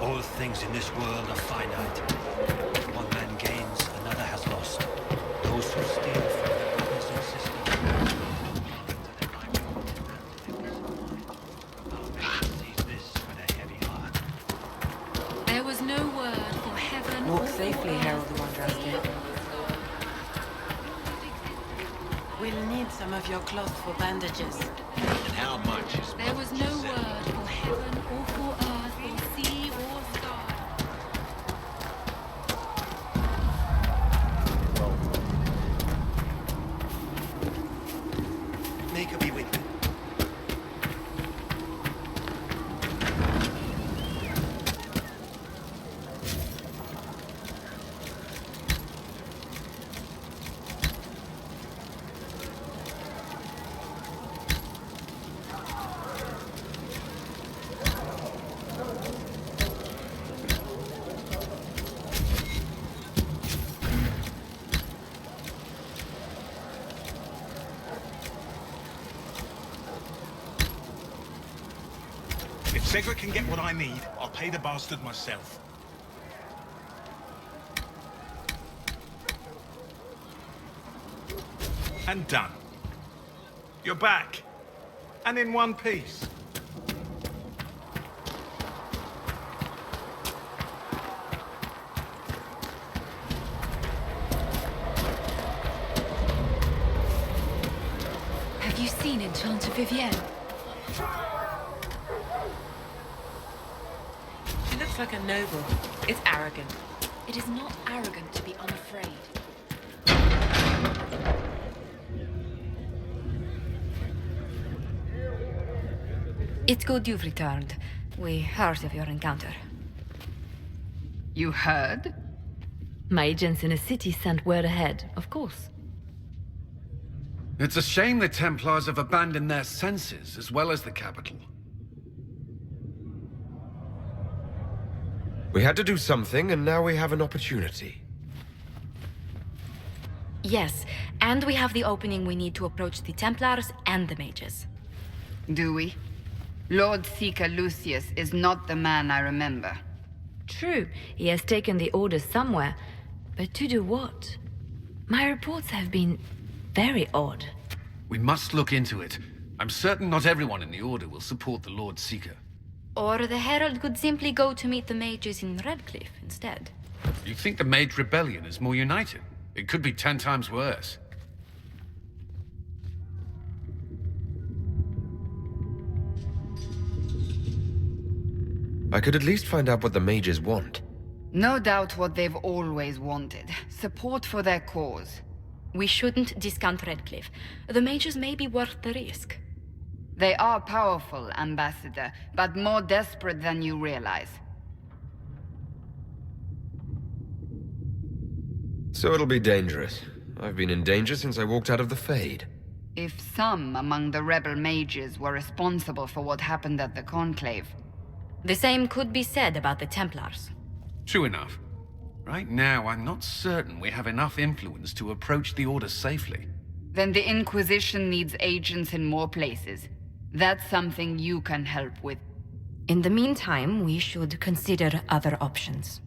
All things in this world are finite. One man gains, another has lost. Those who steal from their brothers and sisters. Sees this with a heavy heart. There was no word for heaven. Walk safely, Herald the Wandrasty. We'll need some of your cloth for bandages. And how much is There was no word for heaven or for earth or sea or sky. May God be with you. If Cedric can get what I need, I'll pay the bastard myself. And done. You're back. And in one piece. Have you seen Enchanter Vivienne? She looks like a noble. It's arrogant. It is not arrogant to be unafraid. It's good you've returned. We heard of your encounter. You heard? My agents in the city sent word ahead, of course. It's a shame the Templars have abandoned their senses, as well as the capital. We had to do something, and now we have an opportunity. Yes, and we have the opening we need to approach the Templars and the mages. Do we? Lord Seeker Lucius is not the man I remember. True, he has taken the orders somewhere, but to do what? My reports have been very odd. We must look into it. I'm certain not everyone in the Order will support the Lord Seeker. Or the Herald could simply go to meet the mages in Redcliffe instead. You think the Mage Rebellion is more united? It could be 10 times worse. I could at least find out what the mages want. No doubt what they've always wanted. Support for their cause. We shouldn't discount Redcliffe. The mages may be worth the risk. They are powerful, Ambassador, but more desperate than you realize. So it'll be dangerous. I've been in danger since I walked out of the Fade. If some among the rebel mages were responsible for what happened at the Conclave. The same could be said about the Templars. True enough. Right now, I'm not certain we have enough influence to approach the Order safely. Then the Inquisition needs agents in more places. That's something you can help with. In the meantime, we should consider other options.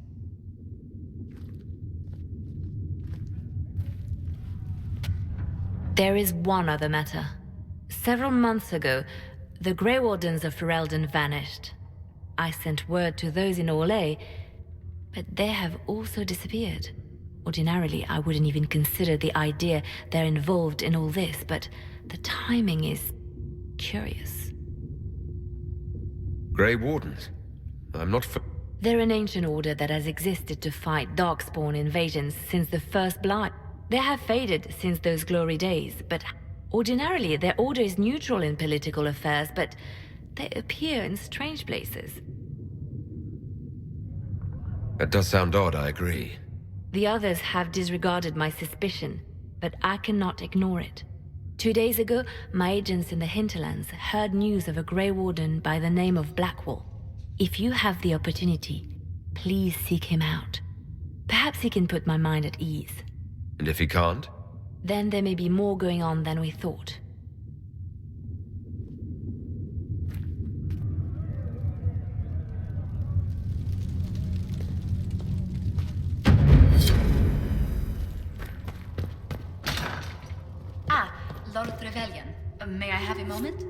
There is one other matter. Several months ago, the Grey Wardens of Ferelden vanished. I sent word to those in Orlais, but they have also disappeared. Ordinarily, I wouldn't even consider the idea they're involved in all this, but the timing is curious. Grey Wardens? I'm not They're an ancient order that has existed to fight Darkspawn invasions since the First Blight. They have faded since those glory days, but ordinarily their order is neutral in political affairs, but they appear in strange places. That does sound odd, I agree. The others have disregarded my suspicion, but I cannot ignore it. 2 days ago, my agents in the hinterlands heard news of a Grey Warden by the name of Blackwall. If you have the opportunity, please seek him out. Perhaps he can put my mind at ease. And if he can't? Then there may be more going on than we thought. a moment?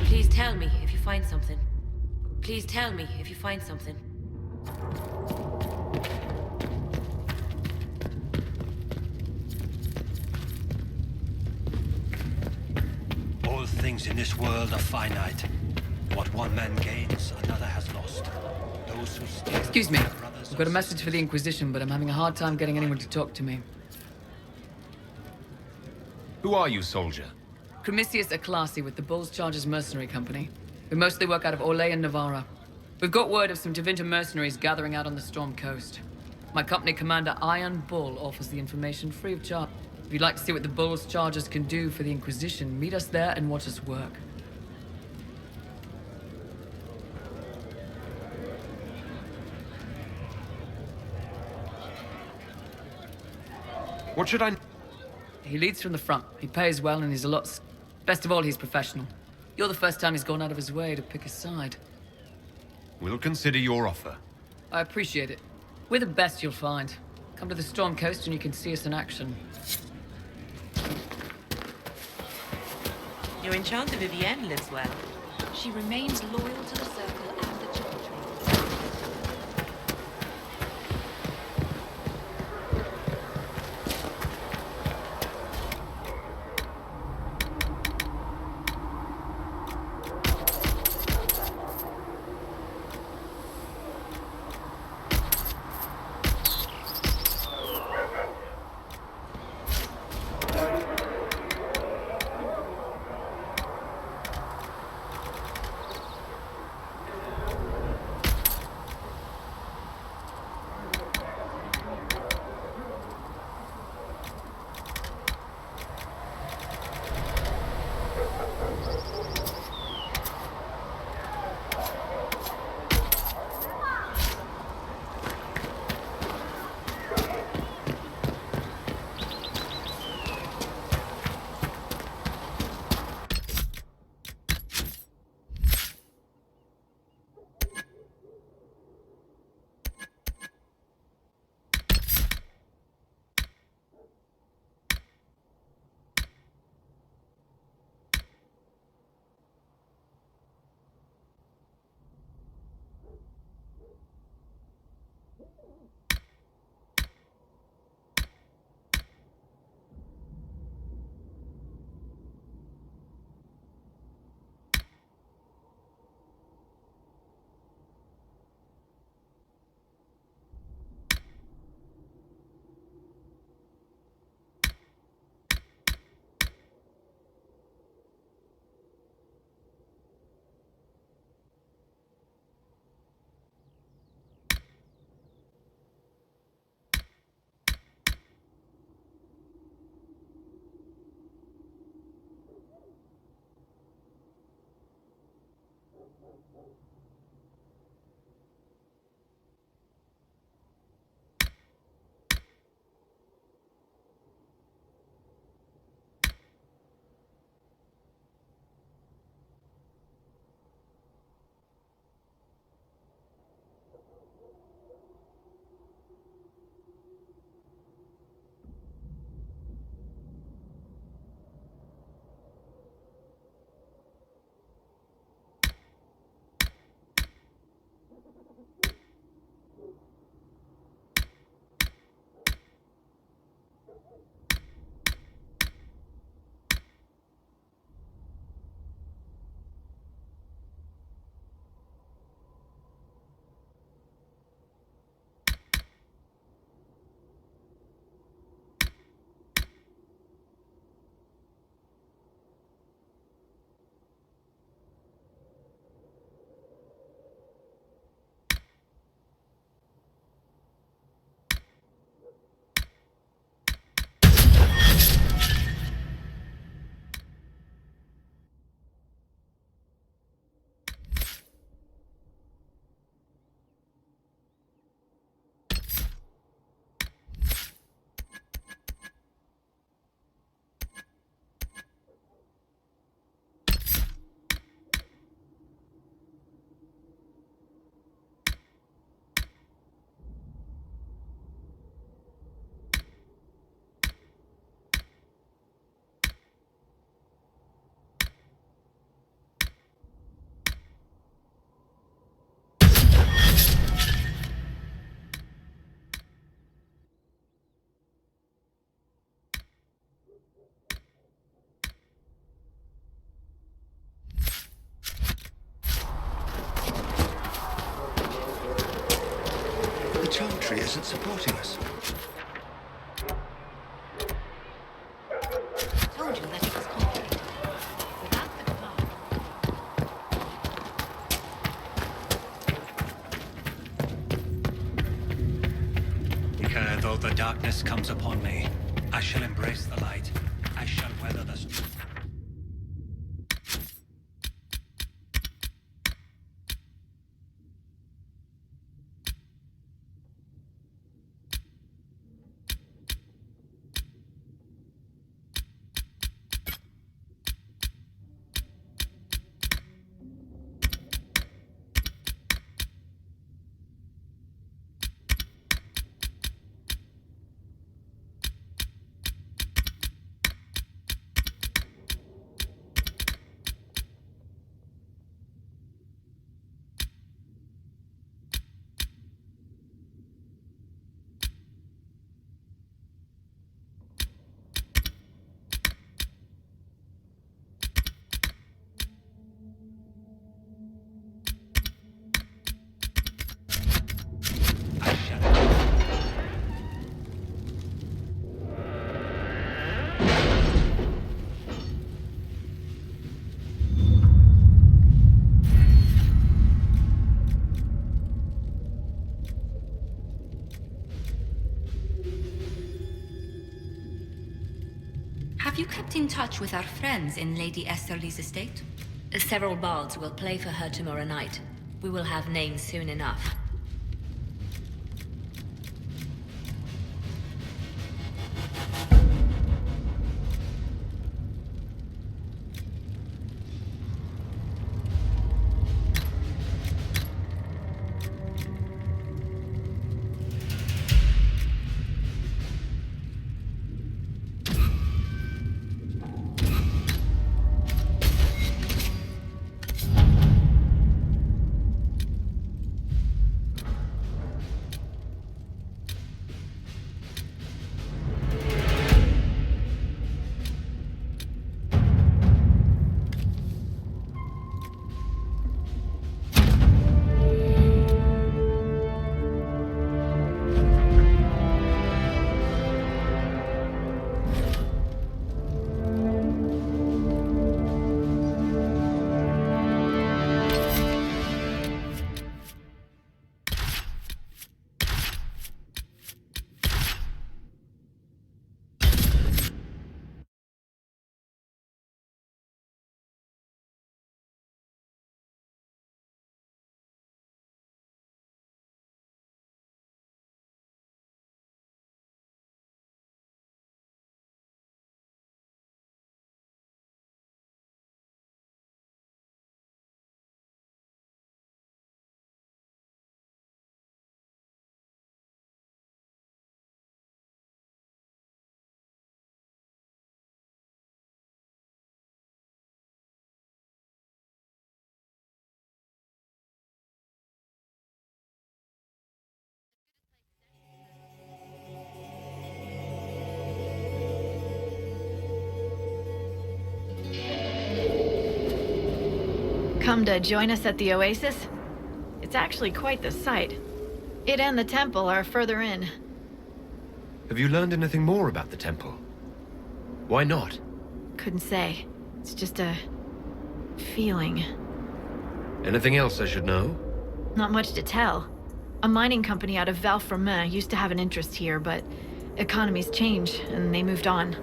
Please tell me if you find something. Please tell me if you find something. All things in this world are finite. What one man gains, another has lost. Those who steal Excuse me. from their brothers I've got a and message for the Inquisition, but I'm having a hard time getting anyone to talk to me. Who are you, soldier? Cremisius Aclasi with the Bulls Chargers Mercenary Company. We mostly work out of Orlais and Navarra. We've got word of some Tevinter mercenaries gathering out on the Storm Coast. My company commander, Iron Bull, offers the information free of charge. If you'd like to see what the Bulls Chargers can do for the Inquisition, meet us there and watch us work. What should I... He leads from the front. He pays well and he's a lot... Best of all, he's professional. You're the first time he's gone out of his way to pick a side. We'll consider your offer. I appreciate it. We're the best you'll find. Come to the Storm Coast and you can see us in action. Your enchanter Vivienne lives well. She remains loyal to the Circle and the Church. isn't supporting us. Told you that it was complicated. Without the clock. Though the darkness comes upon me, I shall embrace the light. I shall weather the storm. Have you kept in touch with our friends in Lady Esterly's estate? Several bards will play for her tomorrow night. We will have names soon enough. Come to join us at the Oasis? It's actually quite the sight. It and the temple are further in. Have you learned anything more about the temple? Why not? Couldn't say. It's just a... feeling. Anything else I should know? Not much to tell. A mining company out of Val-Fermin used to have an interest here, but economies change, and they moved on.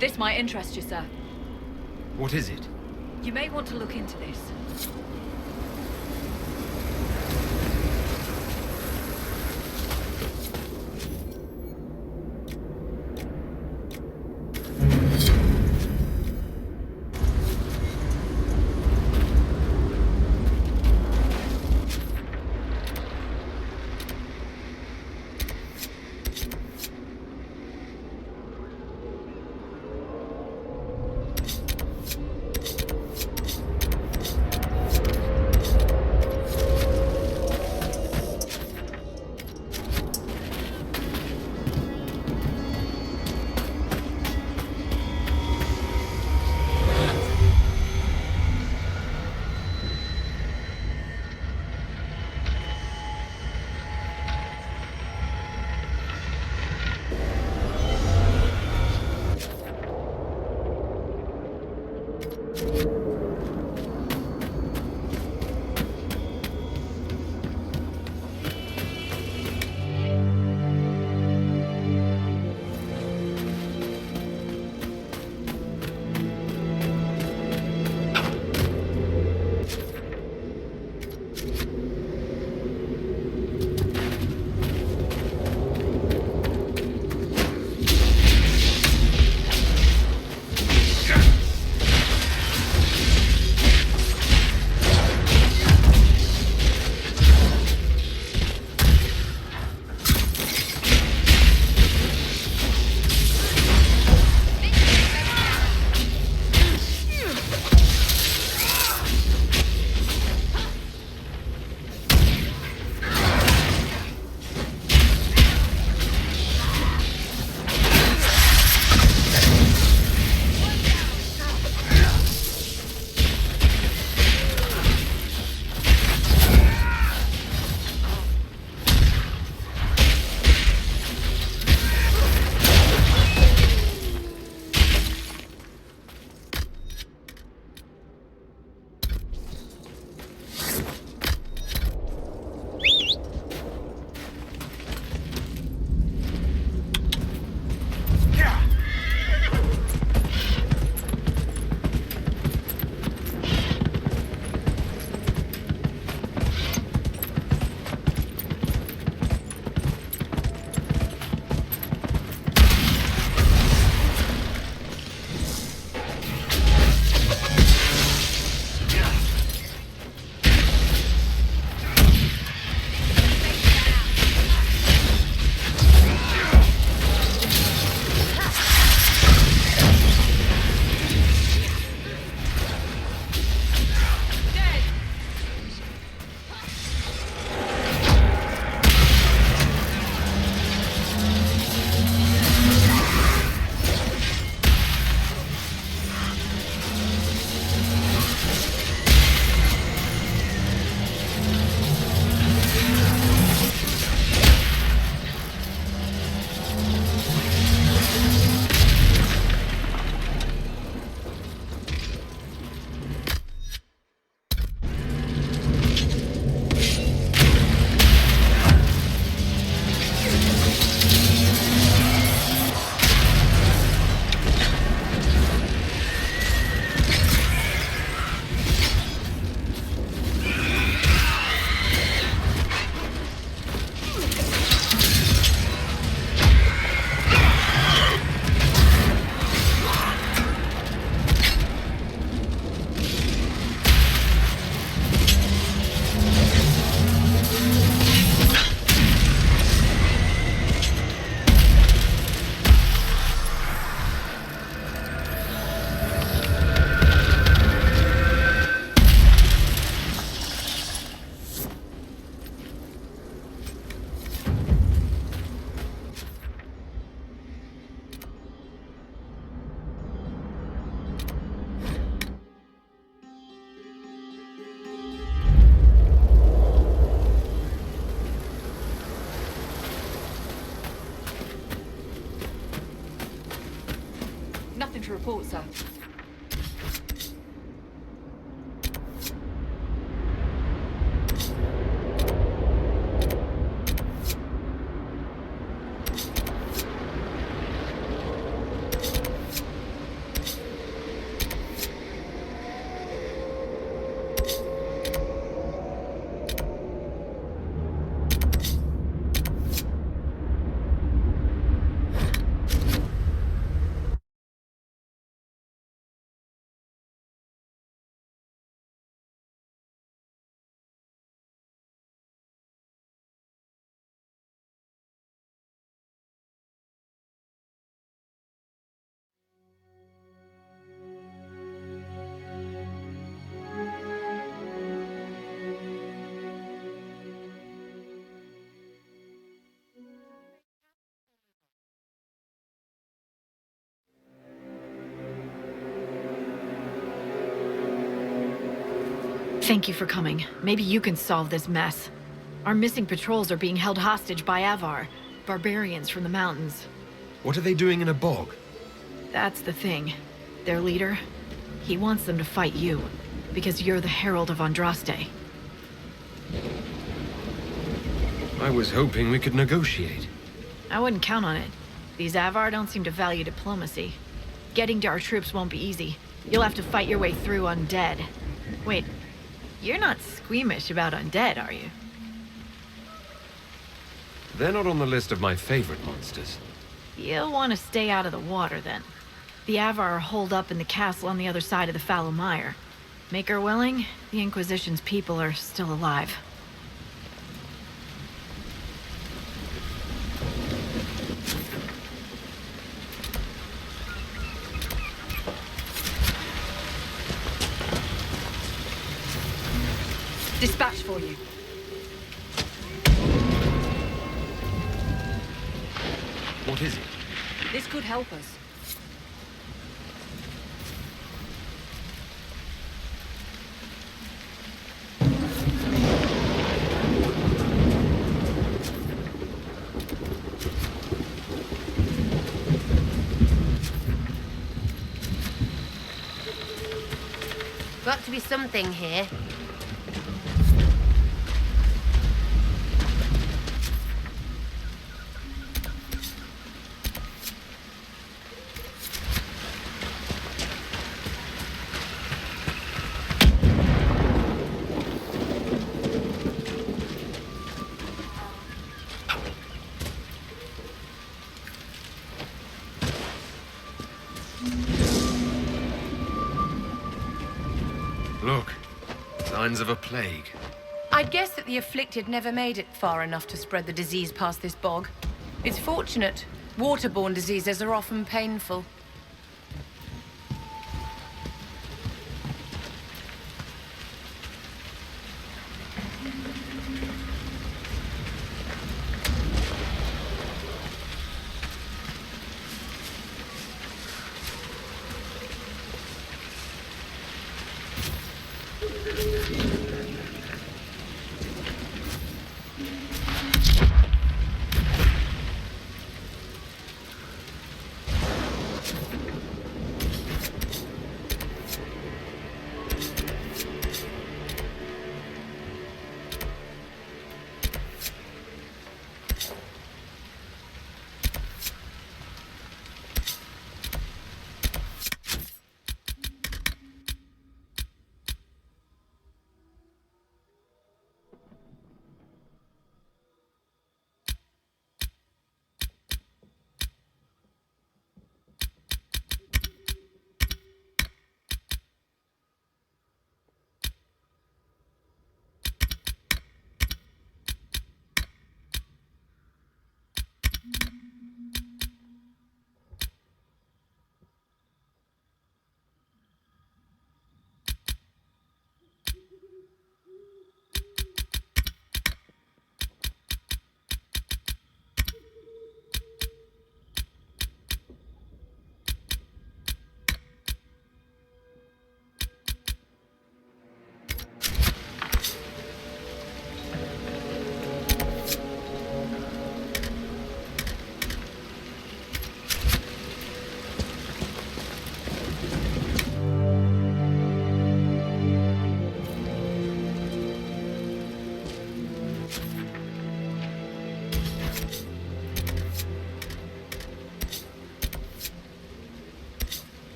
This might interest you, sir. What is it? You may want to look into this. to report, sir. Thank you for coming. Maybe you can solve this mess. Our missing patrols are being held hostage by Avar, barbarians from the mountains. What are they doing in a bog? That's the thing. Their leader, he wants them to fight you, because you're the Herald of Andraste. I was hoping we could negotiate. I wouldn't count on it. These Avar don't seem to value diplomacy. Getting to our troops won't be easy. You'll have to fight your way through undead. Wait, you're not squeamish about undead, are you? They're not on the list of my favorite monsters. You'll want to stay out of the water, then. The Avar are holed up in the castle on the other side of the Fallow Mire. Make her willing, the Inquisition's people are still alive. Dispatch for you. What is it? This could help us. Got to be something here. Look, signs of a plague. I'd guess that the afflicted never made it far enough to spread the disease past this bog. It's fortunate. Waterborne diseases are often painful.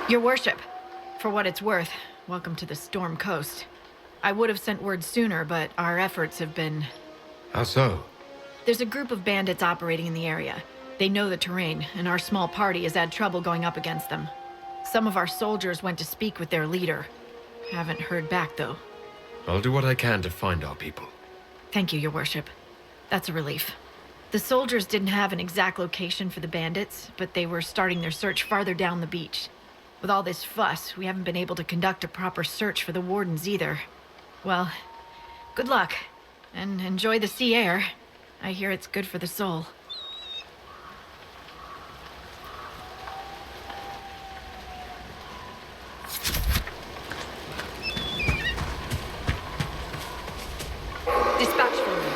Your worship, for what it's worth, welcome to the Storm Coast. I would have sent word sooner, but our efforts have been... How so? There's a group of bandits operating in the area. They know the terrain, and our small party has had trouble going up against them. Some of our soldiers went to speak with their leader. Haven't heard back, though. I'll do what I can to find our people. Thank you, Your Worship. That's a relief. The soldiers didn't have an exact location for the bandits, but they were starting their search farther down the beach. With all this fuss, we haven't been able to conduct a proper search for the wardens either. Well, good luck, and enjoy the sea air. I hear it's good for the soul. Dispatch for you.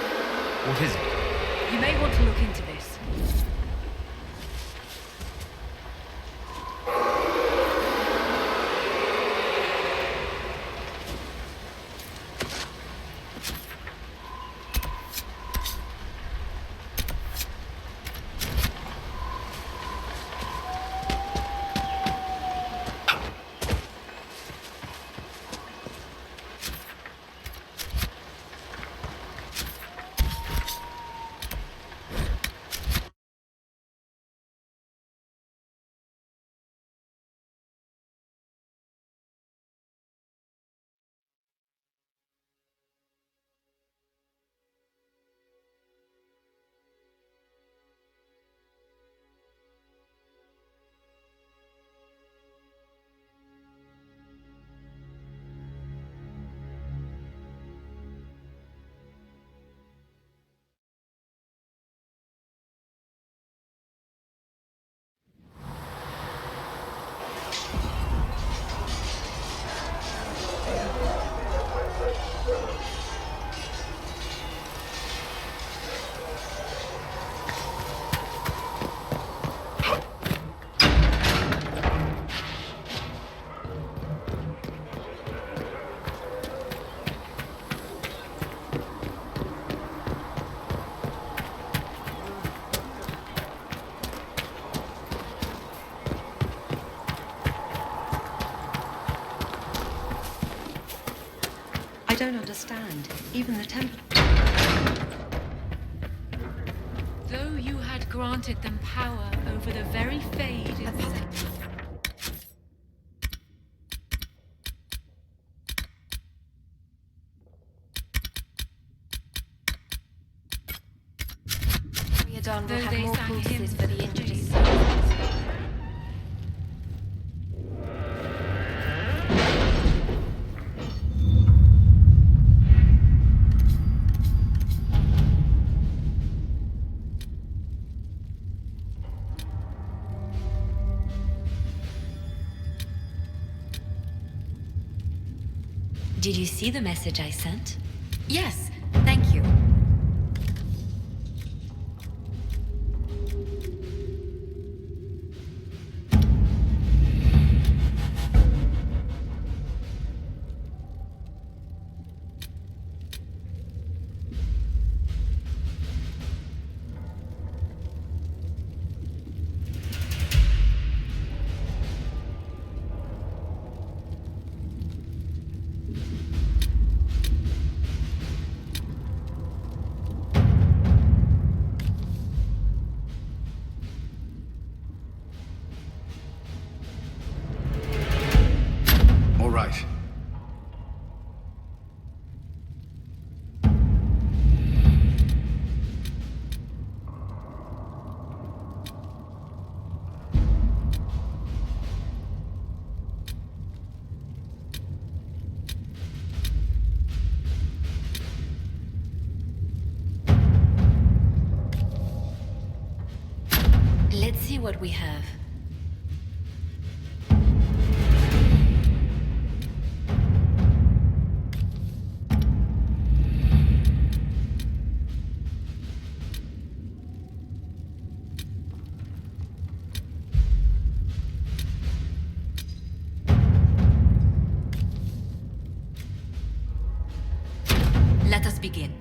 What is it? You may want to look into this. I don't understand. Even the temple. Though you had granted them power over the very Fade itself. Riordan will Though have they more sang pulses hymns for the of injured. Jesus. Did you see the message I sent? Yes, thank you. All right. Let's see what we have. Let us begin.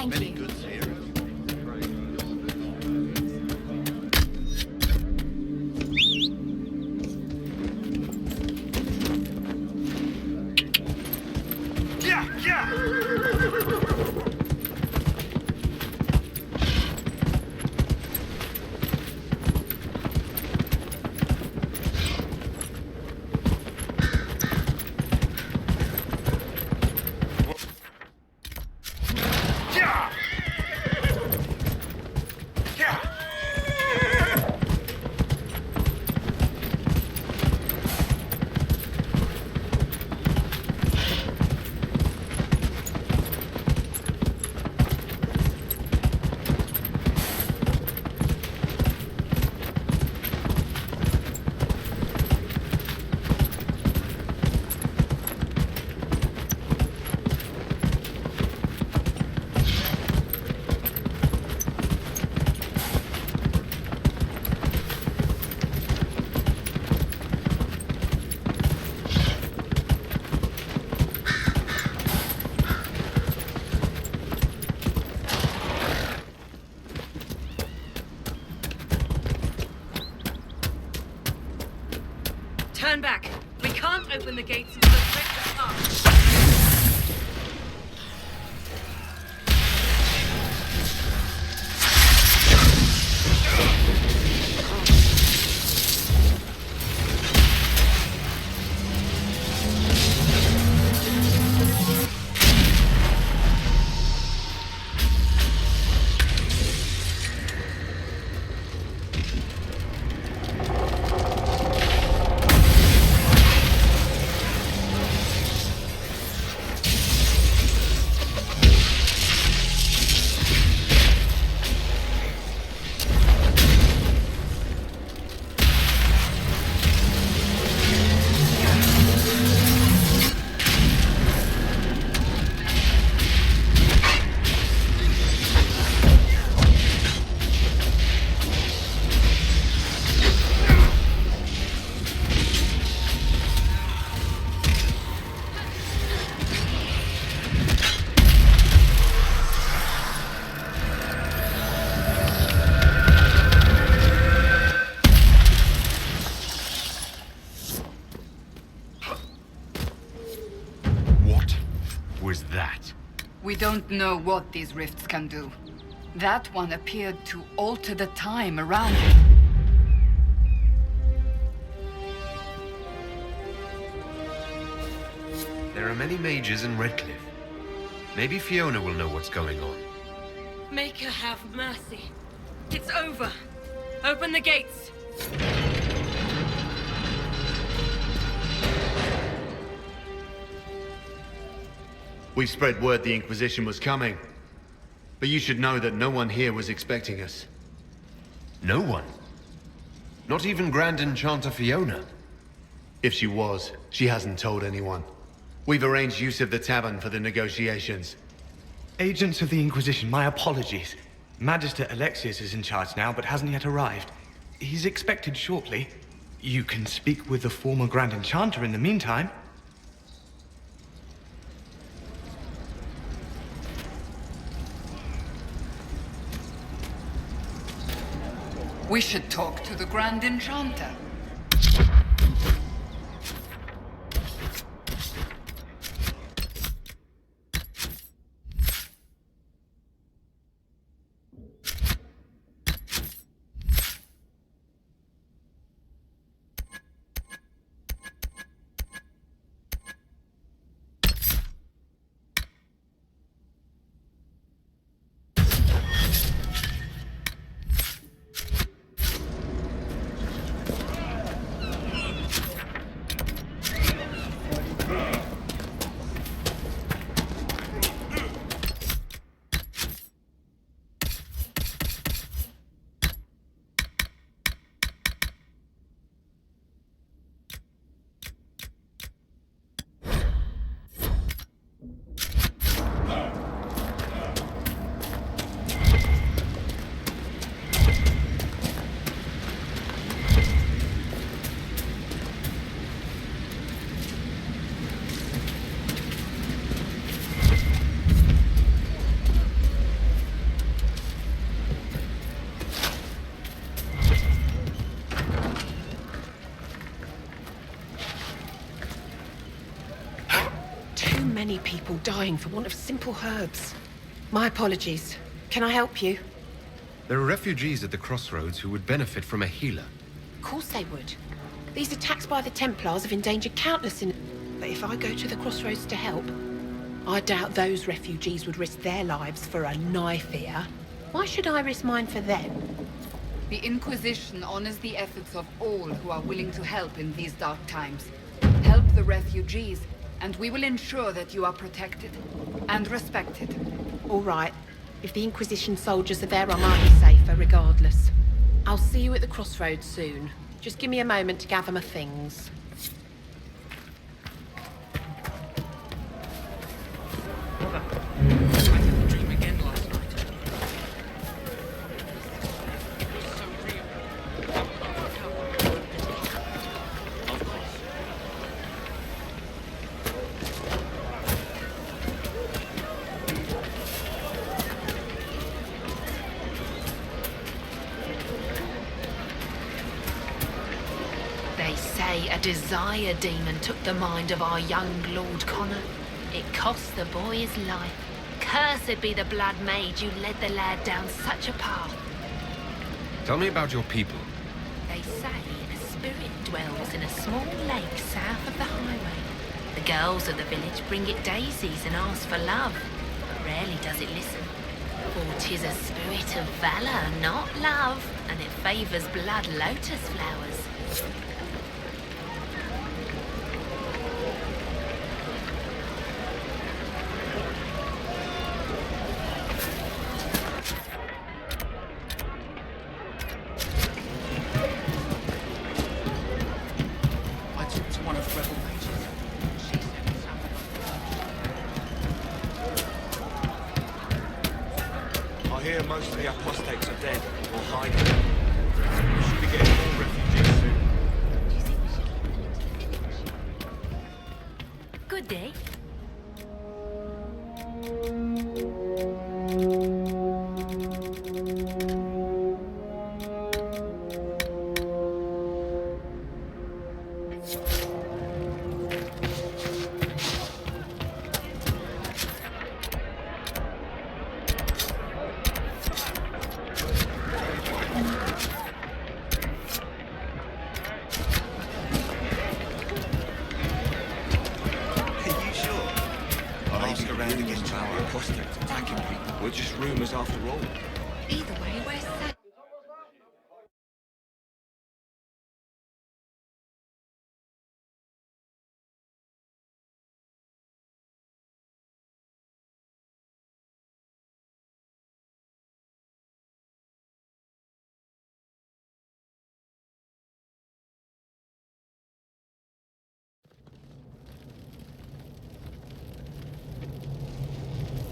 Thank Many you. goods here. Turn back. We can't open the gates until the threats are past. We don't know what these rifts can do. That one appeared to alter the time around it. There are many mages in Redcliffe. Maybe Fiona will know what's going on. Make her have mercy. It's over. Open the gates. We spread word the Inquisition was coming. But you should know that no one here was expecting us. No one? Not even Grand Enchanter Fiona? If she was, she hasn't told anyone. We've arranged use of the tavern for the negotiations. Agents of the Inquisition, my apologies. Magister Alexius is in charge now, but hasn't yet arrived. He's expected shortly. You can speak with the former Grand Enchanter in the meantime. We should talk to the Grand Enchanter. many people dying for want of simple herbs. My apologies. Can I help you? There are refugees at the crossroads who would benefit from a healer. Of course they would. These attacks by the Templars have endangered countless But if I go to the crossroads to help, I doubt those refugees would risk their lives for a knife here. Why should I risk mine for them? The Inquisition honors the efforts of all who are willing to help in these dark times. Help the refugees, and we will ensure that you are protected and respected. All right. If the Inquisition soldiers are there, I might be safer regardless. I'll see you at the crossroads soon. Just give me a moment to gather my things. A desire demon took the mind of our young Lord Connor. It cost the boy his life. Cursed be the blood mage who led the lad down such a path. Tell me about your people. They say a spirit dwells in a small lake south of the highway. The girls of the village bring it daisies and ask for love, but rarely does it listen. For 'tis a spirit of valor, not love, and it favors blood lotus flowers. Most of the apostates are dead or hiding. We should be getting more refugees soon. Good day. We're just rumors after all. Either way, we're set.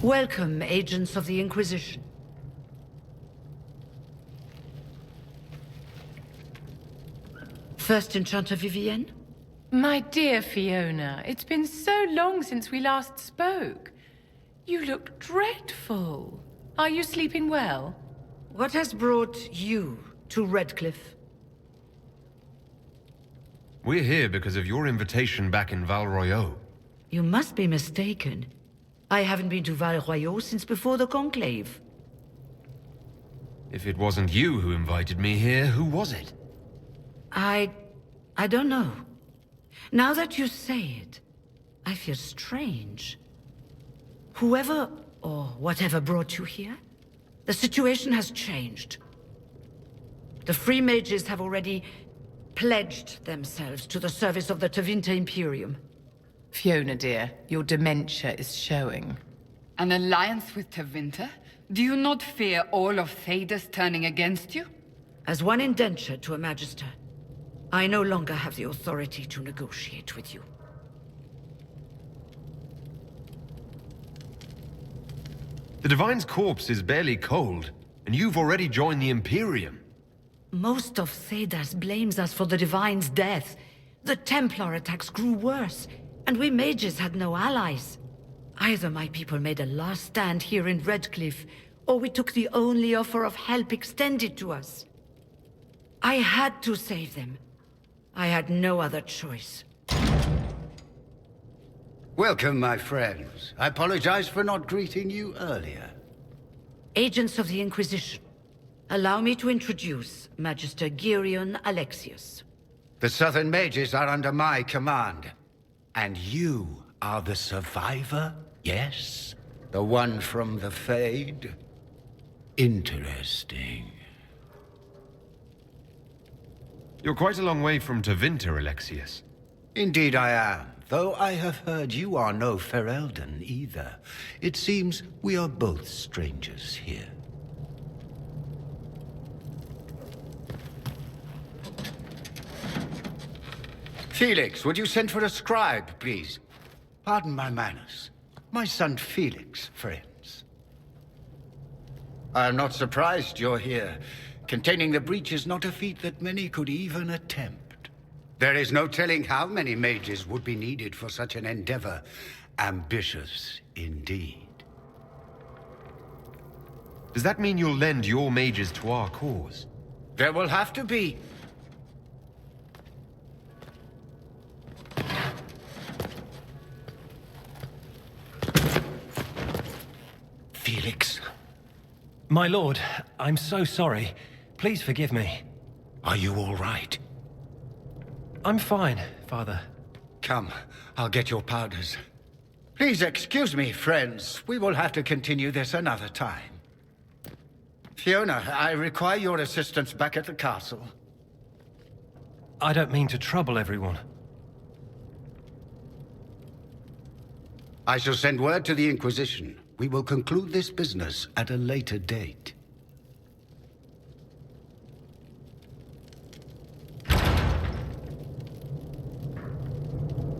Welcome, agents of the Inquisition. First Enchanter Vivienne? My dear Fiona, it's been so long since we last spoke. You look dreadful. Are you sleeping well? What has brought you to Redcliffe? We're here because of your invitation back in Val Royeaux. You must be mistaken. I haven't been to Val Royeaux since before the Conclave. If it wasn't you who invited me here, who was it? I don't know. Now that you say it, I feel strange. Whoever or whatever brought you here, the situation has changed. The Free Mages have already pledged themselves to the service of the Tevinter Imperium. Fiona, dear, your dementia is showing. An alliance with Tevinter? Do you not fear all of Thedas turning against you? As one indentured to a Magister, I no longer have the authority to negotiate with you. The Divine's corpse is barely cold, and you've already joined the Imperium. Most of Thedas blames us for the Divine's death. The Templar attacks grew worse, and we mages had no allies. Either my people made a last stand here in Redcliffe, or we took the only offer of help extended to us. I had to save them. I had no other choice. Welcome, my friends. I apologize for not greeting you earlier. Agents of the Inquisition, allow me to introduce Magister Girion Alexius. The Southern Mages are under my command. And you are the survivor, yes? The one from the Fade? Interesting. You're quite a long way from Tevinter, Alexius. Indeed I am, though I have heard you are no Ferelden either. It seems we are both strangers here. Felix, would you send for a scribe, please? Pardon my manners. My son Felix, friends. I'm not surprised you're here. Containing the breach is not a feat that many could even attempt. There is no telling how many mages would be needed for such an endeavor. Ambitious indeed. Does that mean you'll lend your mages to our cause? There will have to be. Felix. My lord, I'm so sorry. Please forgive me. Are you all right? I'm fine, Father. Come, I'll get your powders. Please excuse me, friends. We will have to continue this another time. Fiona, I require your assistance back at the castle. I don't mean to trouble everyone. I shall send word to the Inquisition. We will conclude this business at a later date.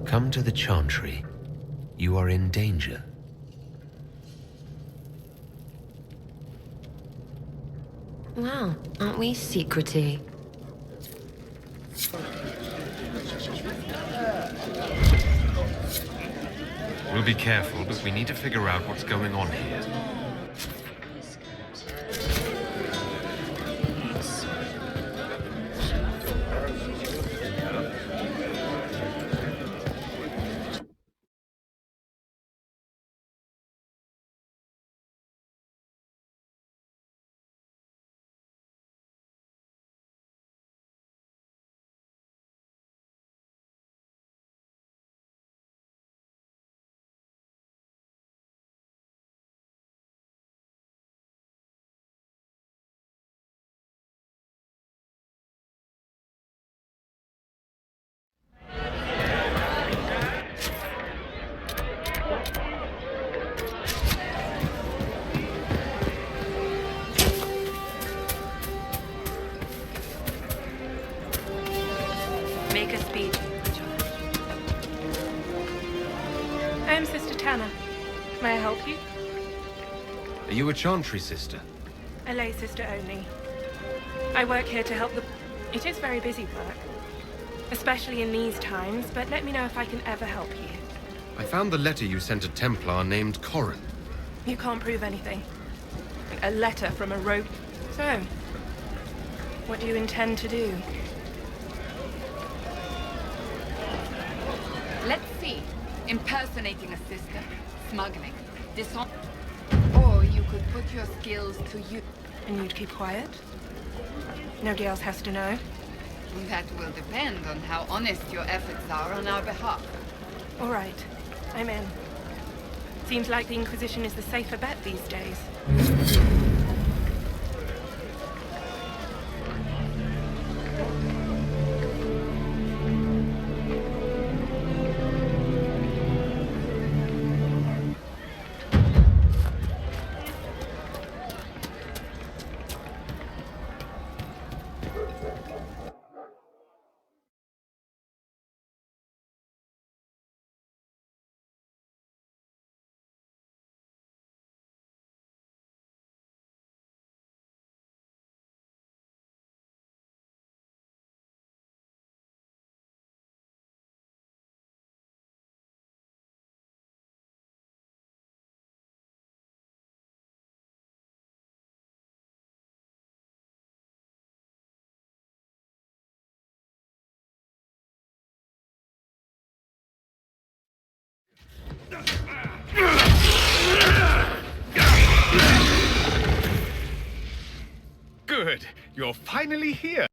Come to the Chantry. You are in danger. Wow, aren't we secrety? We'll be careful, but we need to figure out what's going on here. Make a speech, I am Sister Tanner. May I help you? Are you a Chantry sister? A lay sister only. I work here to help the... It is very busy work. Especially in these times, but let me know if I can ever help you. I found the letter you sent a Templar named Corrin. You can't prove anything. A letter from a rogue... So, what do you intend to do? Let's see. Impersonating a sister, smuggling, dishonor. Or you could put your skills to use. And you'd keep quiet? Nobody else has to know? That will depend on how honest your efforts are on our behalf. All right. I'm in. Seems like the Inquisition is the safer bet these days. Good. You're finally here.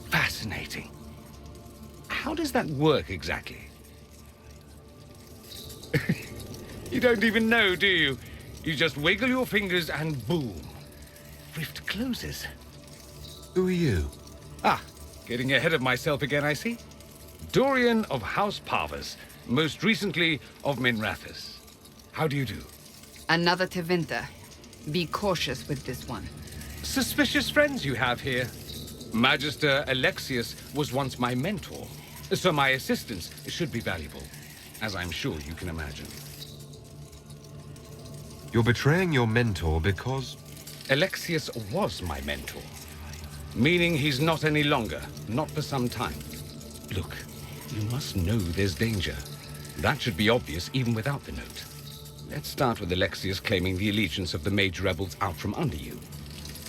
Fascinating. How does that work exactly? You don't even know, do you? You just wiggle your fingers and boom. Rift closes. Who are you? Ah, getting ahead of myself again, I see. Dorian of House Parvus, most recently of Minrathous. How do you do? Another Tevinter. Be cautious with this one. Suspicious friends you have here. Magister Alexius was once my mentor, so my assistance should be valuable, as I'm sure you can imagine. You're betraying your mentor because... Alexius was my mentor, meaning he's not any longer, not for some time. Look, you must know there's danger. That should be obvious even without the note. Let's start with Alexius claiming the allegiance of the mage rebels out from under you.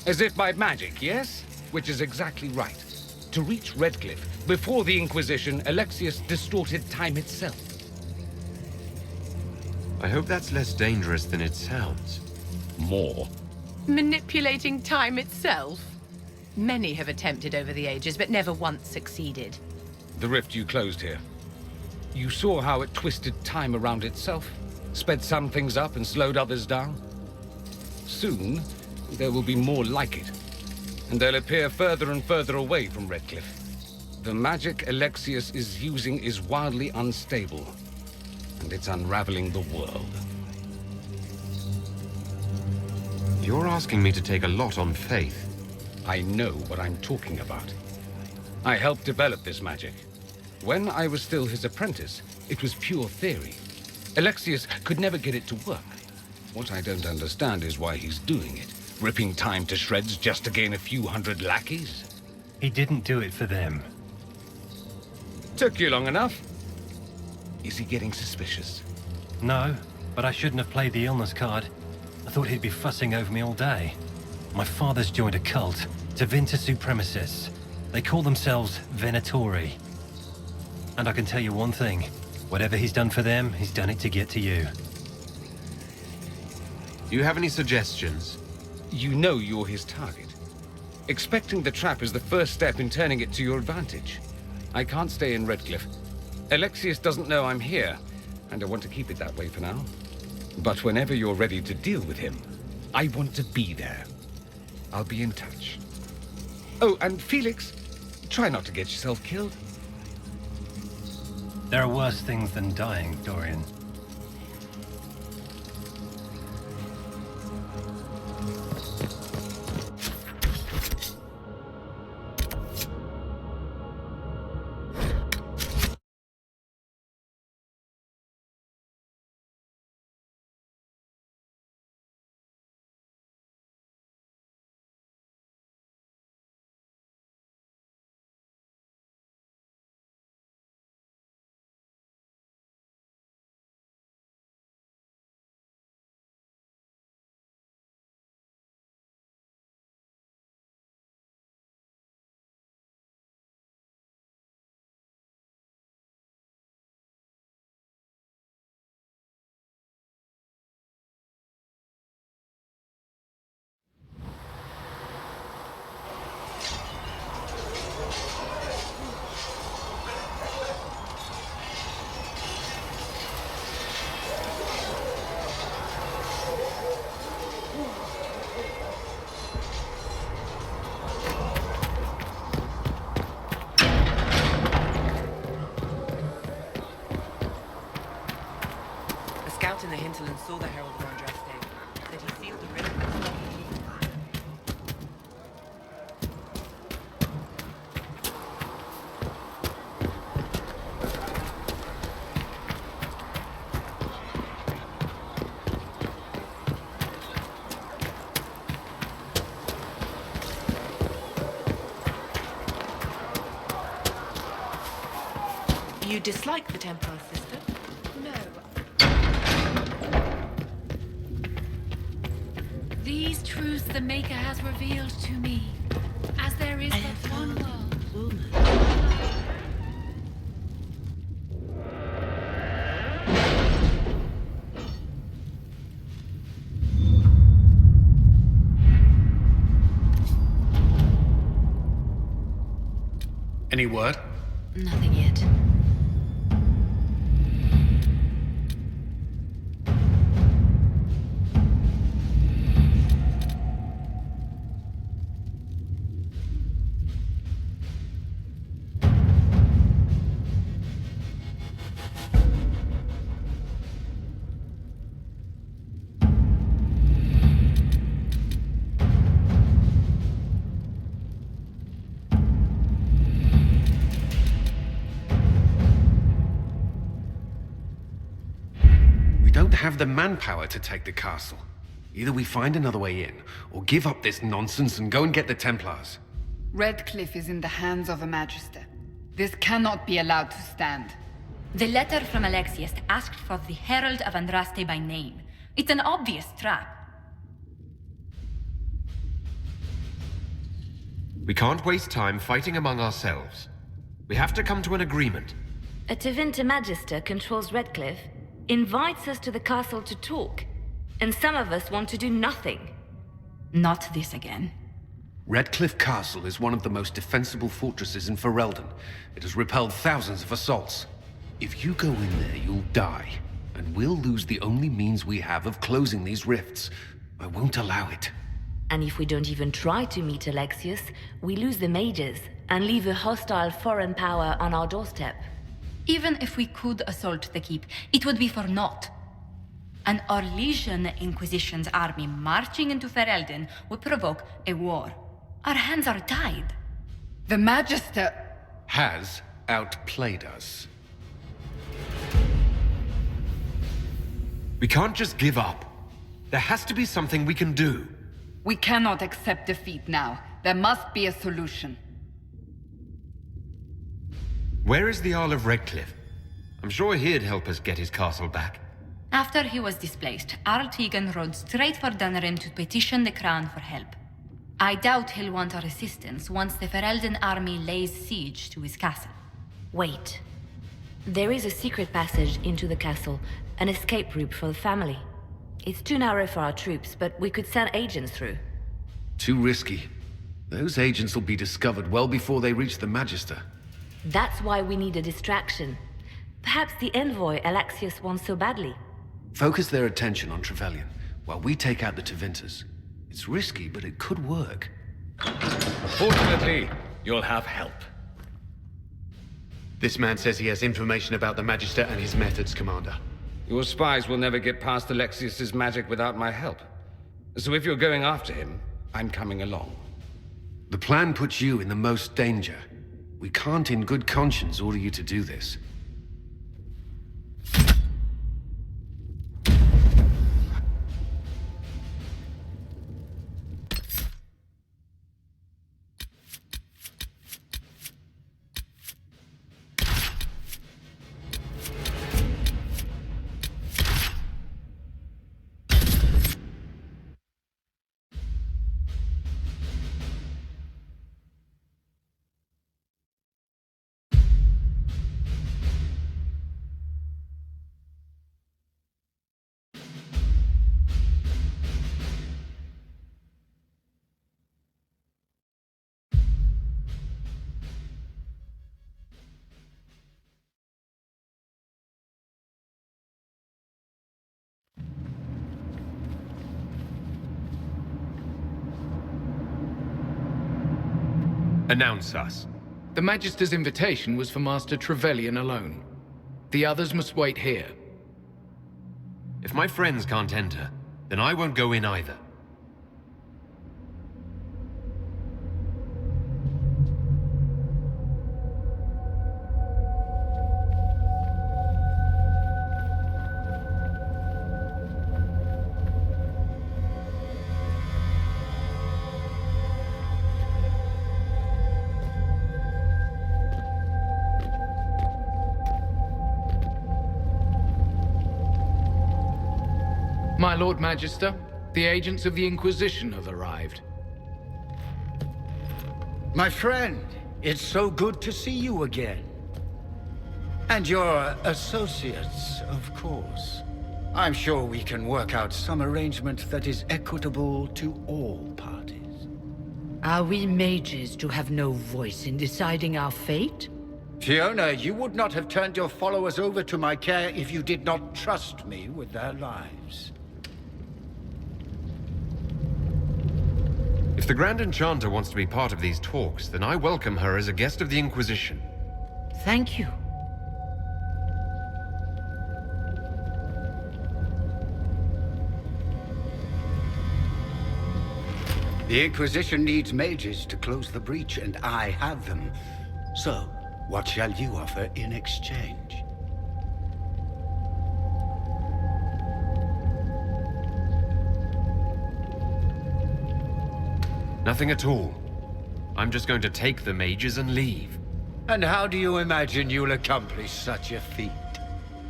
As if by magic, yes? Which is exactly right. To reach Redcliffe, before the Inquisition, Alexius distorted time itself. I hope that's less dangerous than it sounds. More. Manipulating time itself? Many have attempted over the ages, but never once succeeded. The rift you closed here. You saw how it twisted time around itself, sped some things up and slowed others down. Soon, there will be more like it, and they'll appear further and further away from Redcliffe. The magic Alexius is using is wildly unstable, and it's unraveling the world. You're asking me to take a lot on faith. I know what I'm talking about. I helped develop this magic. When I was still his apprentice, it was pure theory. Alexius could never get it to work. What I don't understand is why he's doing it. Ripping time to shreds just to gain a few hundred lackeys? He didn't do it for them. Took you long enough. Is he getting suspicious? No, but I shouldn't have played the illness card. I thought he'd be fussing over me all day. My father's joined a cult, Tevinter Supremacists. They call themselves Venatori. And I can tell you one thing. Whatever he's done for them, he's done it to get to you. Do you have any suggestions? You know you're his target. Expecting the trap is the first step in turning it to your advantage. I can't stay in Redcliffe. Alexius doesn't know I'm here, and I want to keep it that way for now. But whenever you're ready to deal with him, I want to be there. I'll be in touch. Oh, and Felix, try not to get yourself killed. There are worse things than dying, Dorian. Elemental and saw the Herald of Andraste. Said he sealed the rift and stopped the heat. You dislike the Templars, sister? No. These truths the Maker has revealed to me, as there is but one world. Any word? Nothing yet. We don't have the manpower to take the castle. Either we find another way in, or give up this nonsense and go and get the Templars. Redcliffe is in the hands of a Magister. This cannot be allowed to stand. The letter from Alexius asked for the Herald of Andraste by name. It's an obvious trap. We can't waste time fighting among ourselves. We have to come to an agreement. A Tevinter Magister controls Redcliffe, invites us to the castle to talk, and some of us want to do nothing. Not this again. Redcliffe Castle is one of the most defensible fortresses in Ferelden. It has repelled thousands of assaults. If you go in there, you'll die, and we'll lose the only means we have of closing these rifts. I won't allow it. And if we don't even try to meet Alexius, we lose the mages and leave a hostile foreign power on our doorstep. Even if we could assault the keep, it would be for naught. An Orlesian Inquisition's army marching into Ferelden would provoke a war. Our hands are tied. The Magister has outplayed us. We can't just give up. There has to be something we can do. We cannot accept defeat now. There must be a solution. Where is the Jarl of Redcliffe? I'm sure he'd help us get his castle back. After he was displaced, Arl Tegan rode straight for Dunnerim to petition the Crown for help. I doubt he'll want our assistance once the Ferelden army lays siege to his castle. Wait. There is a secret passage into the castle, an escape route for the family. It's too narrow for our troops, but we could send agents through. Too risky. Those agents will be discovered well before they reach the Magister. That's why we need a distraction. Perhaps the envoy Alexius wants so badly. Focus their attention on Trevelyan, while we take out the Tevinters. It's risky, but it could work. Fortunately, you'll have help. This man says he has information about the Magister and his methods, Commander. Your spies will never get past Alexius's magic without my help. So if you're going after him, I'm coming along. The plan puts you in the most danger. We can't in good conscience order you to do this. Announce us. The Magister's invitation was for Master Trevelyan alone. The others must wait here. If my friends can't enter, then I won't go in either. My Lord Magister, the agents of the Inquisition have arrived. My friend, it's so good to see you again. And your associates, of course. I'm sure we can work out some arrangement that is equitable to all parties. Are we mages to have no voice in deciding our fate? Fiona, you would not have turned your followers over to my care if you did not trust me with their lives. If the Grand Enchanter wants to be part of these talks, then I welcome her as a guest of the Inquisition. Thank you. The Inquisition needs mages to close the breach, and I have them. So, what shall you offer in exchange? Nothing at all. I'm just going to take the mages and leave. And how do you imagine you'll accomplish such a feat?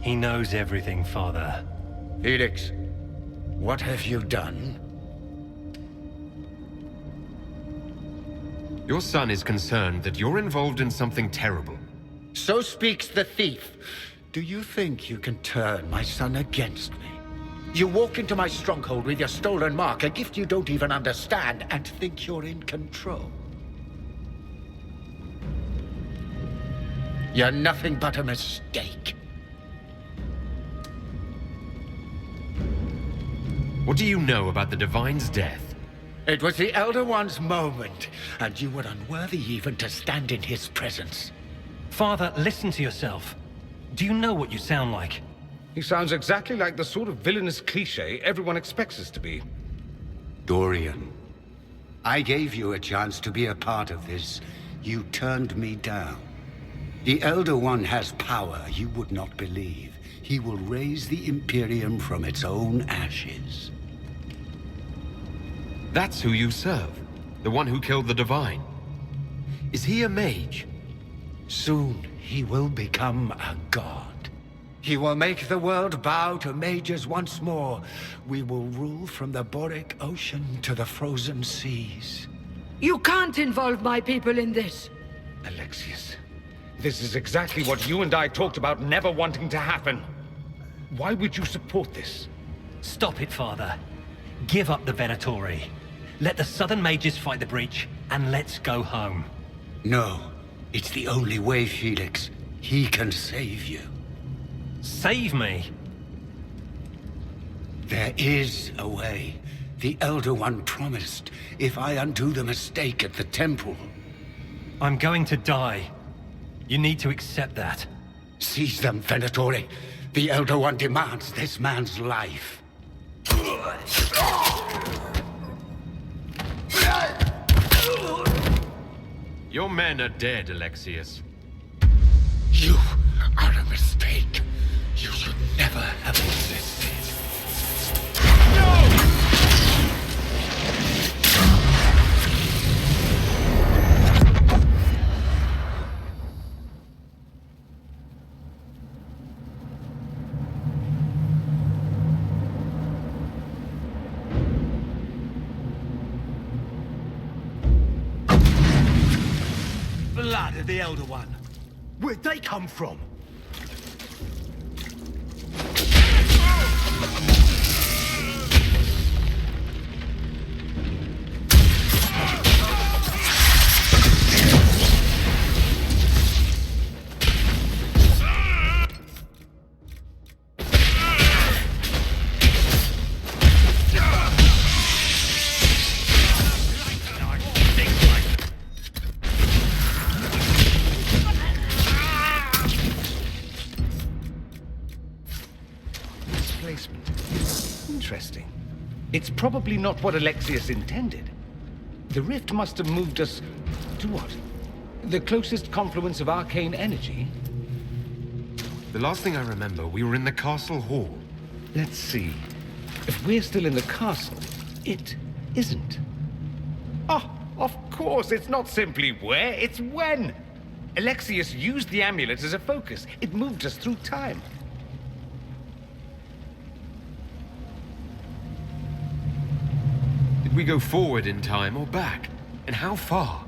He knows everything, Father. Felix, what have you done? Your son is concerned that you're involved in something terrible. So speaks the thief. Do you think you can turn my son against me? You walk into my stronghold with your stolen mark, a gift you don't even understand, and think you're in control. You're nothing but a mistake. What do you know about the Divine's death? It was the Elder One's moment, and you were unworthy even to stand in his presence. Father, listen to yourself. Do you know what you sound like? He sounds exactly like the sort of villainous cliché everyone expects us to be. Dorian, I gave you a chance to be a part of this. You turned me down. The Elder One has power you would not believe. He will raise the Imperium from its own ashes. That's who you serve. The one who killed the Divine. Is he a mage? Soon he will become a god. He will make the world bow to mages once more. We will rule from the Boric Ocean to the frozen seas. You can't involve my people in this. Alexius, this is exactly what you and I talked about never wanting to happen. Why would you support this? Stop it, Father. Give up the Venatori. Let the Southern Mages fight the breach, and let's go home. No, it's the only way, Felix. He can save you. Save me? There is a way. The Elder One promised, if I undo the mistake at the temple. I'm going to die. You need to accept that. Seize them, Venatori. The Elder One demands this man's life. Your men are dead, Alexius. You are a mistake. You should never have existed. Blood of the Elder One. Where'd they come from? It's probably not what Alexius intended. The rift must have moved us to what? The closest confluence of arcane energy? The last thing I remember, we were in the castle hall. Let's see. If we're still in the castle, it isn't. Oh, of course, it's not simply where, it's when. Alexius used the amulet as a focus. It moved us through time. Did we go forward in time or back? And how far?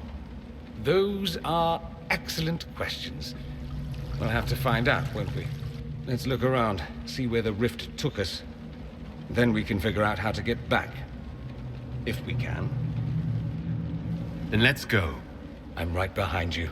Those are excellent questions. We'll have to find out, won't we? Let's look around, see where the rift took us. Then we can figure out how to get back. If we can. Then let's go. I'm right behind you.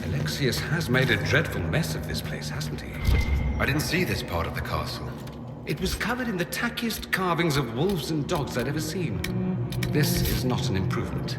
Alexius has made a dreadful mess of this place, hasn't he? I didn't see this part of the castle. It was covered in the tackiest carvings of wolves and dogs I'd ever seen. This is not an improvement.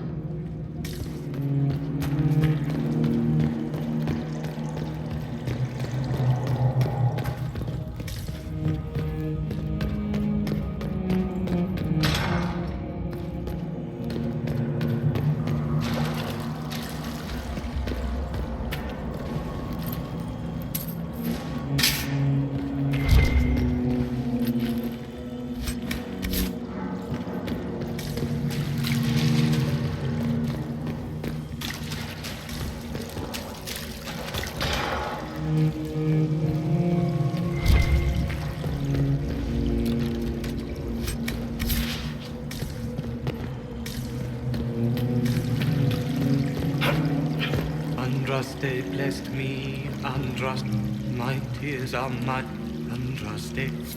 Andraste blessed me, Andraste, my tears are mud, Andraste.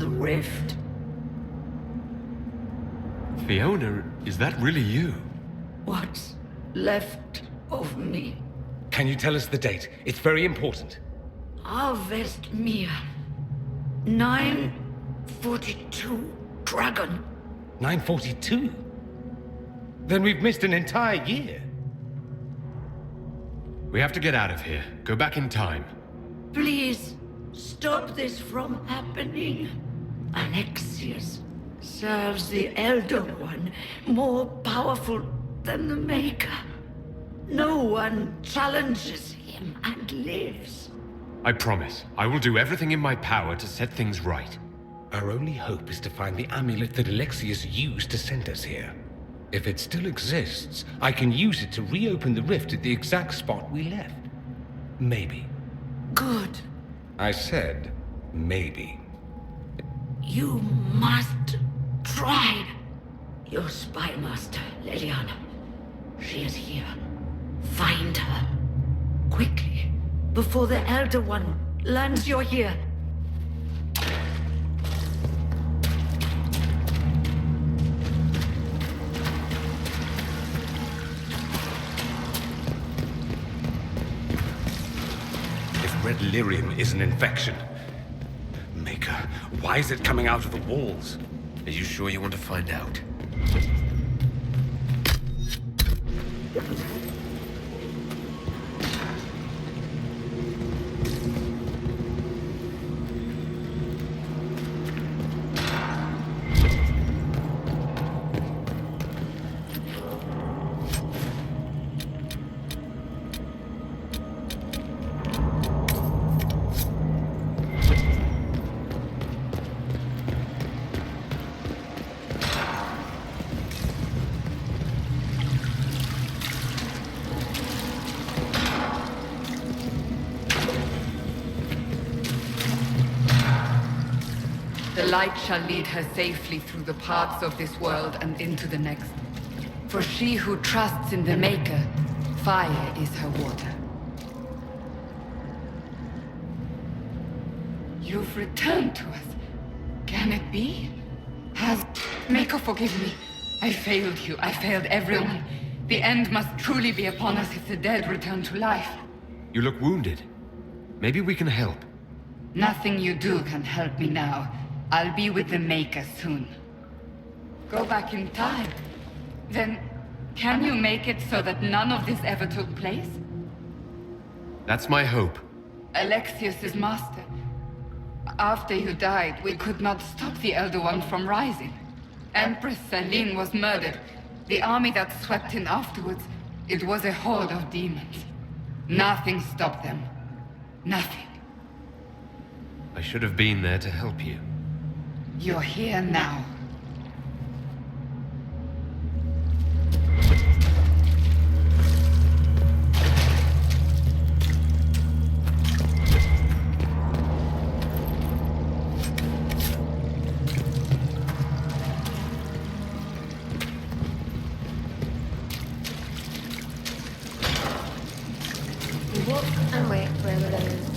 the rift. Fiona, is that really you? What's left of me? Can you tell us the date? It's very important. Harvest Mia. 942 Dragon. 942? Then we've missed an entire year. We have to get out of here. Go back in time. Please, stop this from happening. Alexius serves the Elder One, more powerful than the Maker. No one challenges him and lives. I promise. I will do everything in my power to set things right. Our only hope is to find the amulet that Alexius used to send us here. If it still exists, I can use it to reopen the rift at the exact spot we left. Maybe. Good. I said, maybe. You must try. Your spy master, Liliana. She is here. Find her. Quickly. Before the Elder One learns you're here. If red lyrium is an infection. Maker, why is it coming out of the walls? Are you sure you want to find out? The light shall lead her safely through the paths of this world and into the next. For she who trusts in the Maker, fire is her water. You've returned to us. Can it be? Has... Maker, forgive me. I failed you. I failed everyone. The end must truly be upon us if the dead return to life. You look wounded. Maybe we can help. Nothing you do can help me now. I'll be with the Maker soon. Go back in time. Then, can you make it so that none of this ever took place? That's my hope. Alexius's master. After you died, we could not stop the Elder One from rising. Empress Celine was murdered. The army that swept in afterwards, it was a horde of demons. Nothing stopped them. Nothing. I should have been there to help you. You're here now. Walk and wait where were those?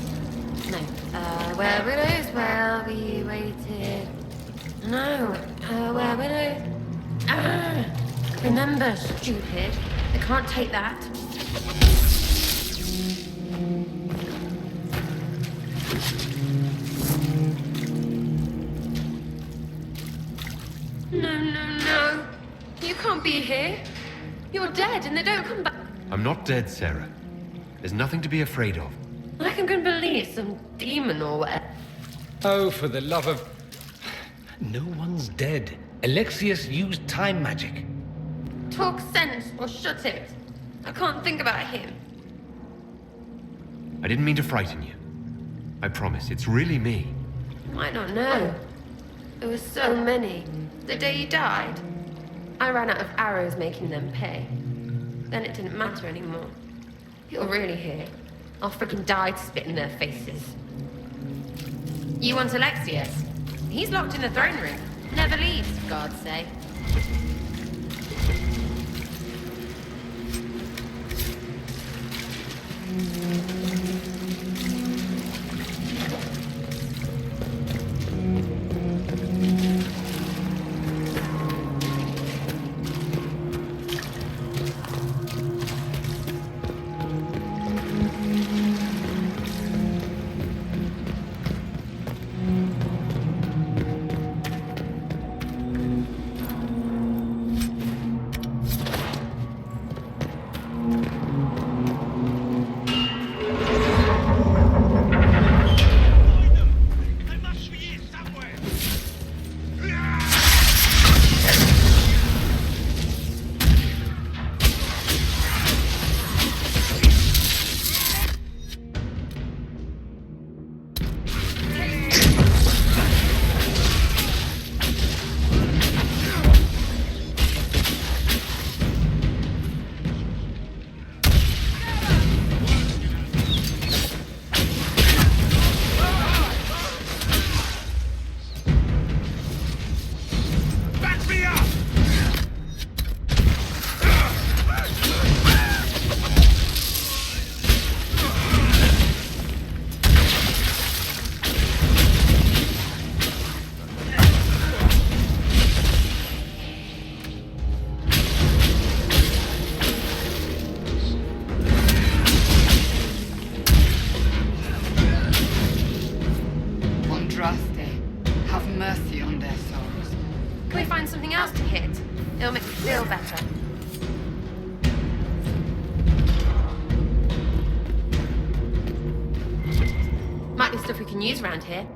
No. Where were those while we waited? No. Where were those? Remember, stupid. I can't take that. No. You can't be here. You're dead and they don't come back. I'm not dead, Sarah. There's nothing to be afraid of. Like I'm gonna believe some demon or whatever. Oh, for the love of... No one's dead. Alexius used time magic. Talk sense or shut it. I can't think about him. I didn't mean to frighten you. I promise, it's really me. You might not know. There were so many. The day you died, I ran out of arrows making them pay. Then it didn't matter anymore. You're really here. I'll freaking die to spit in their faces. You want Alexius? He's locked in the throne room. Never leaves, for God's sake. we find something else to hit? It'll make me feel better. Might be stuff we can use around here.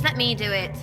Let me do it.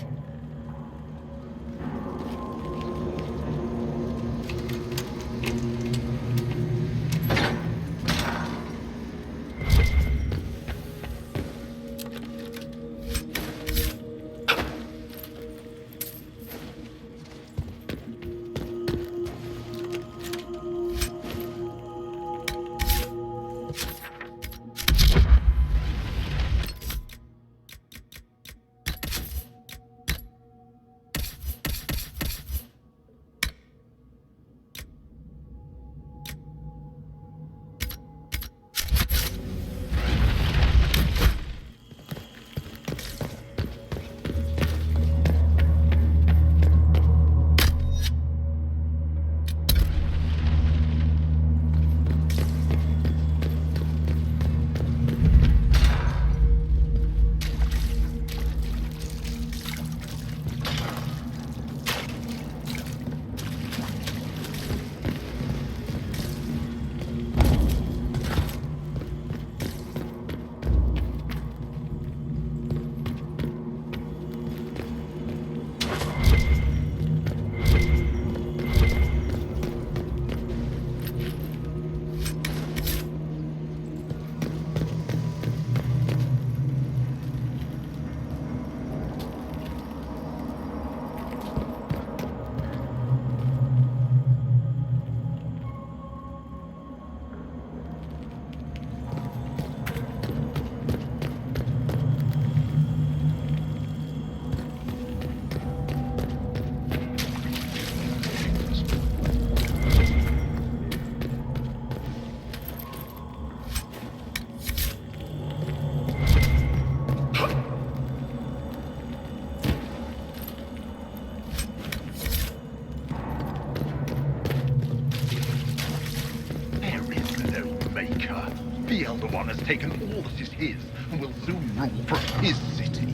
The Elder One has taken all that is his and will soon rule from his city.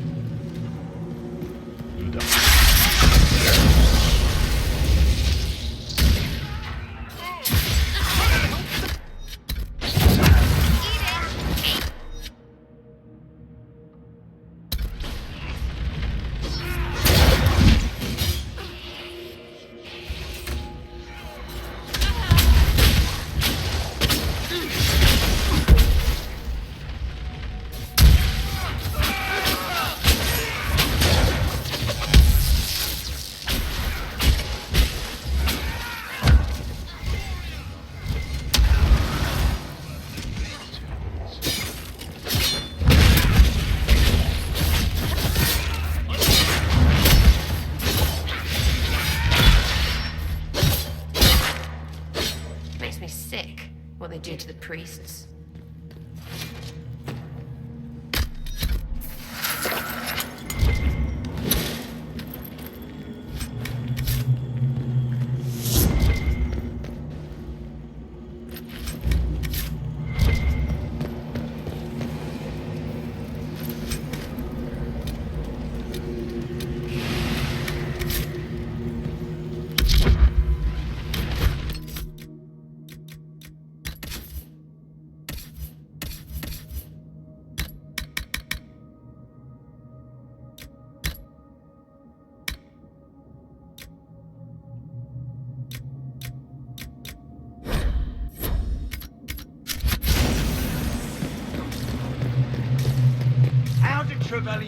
What they do to the priests.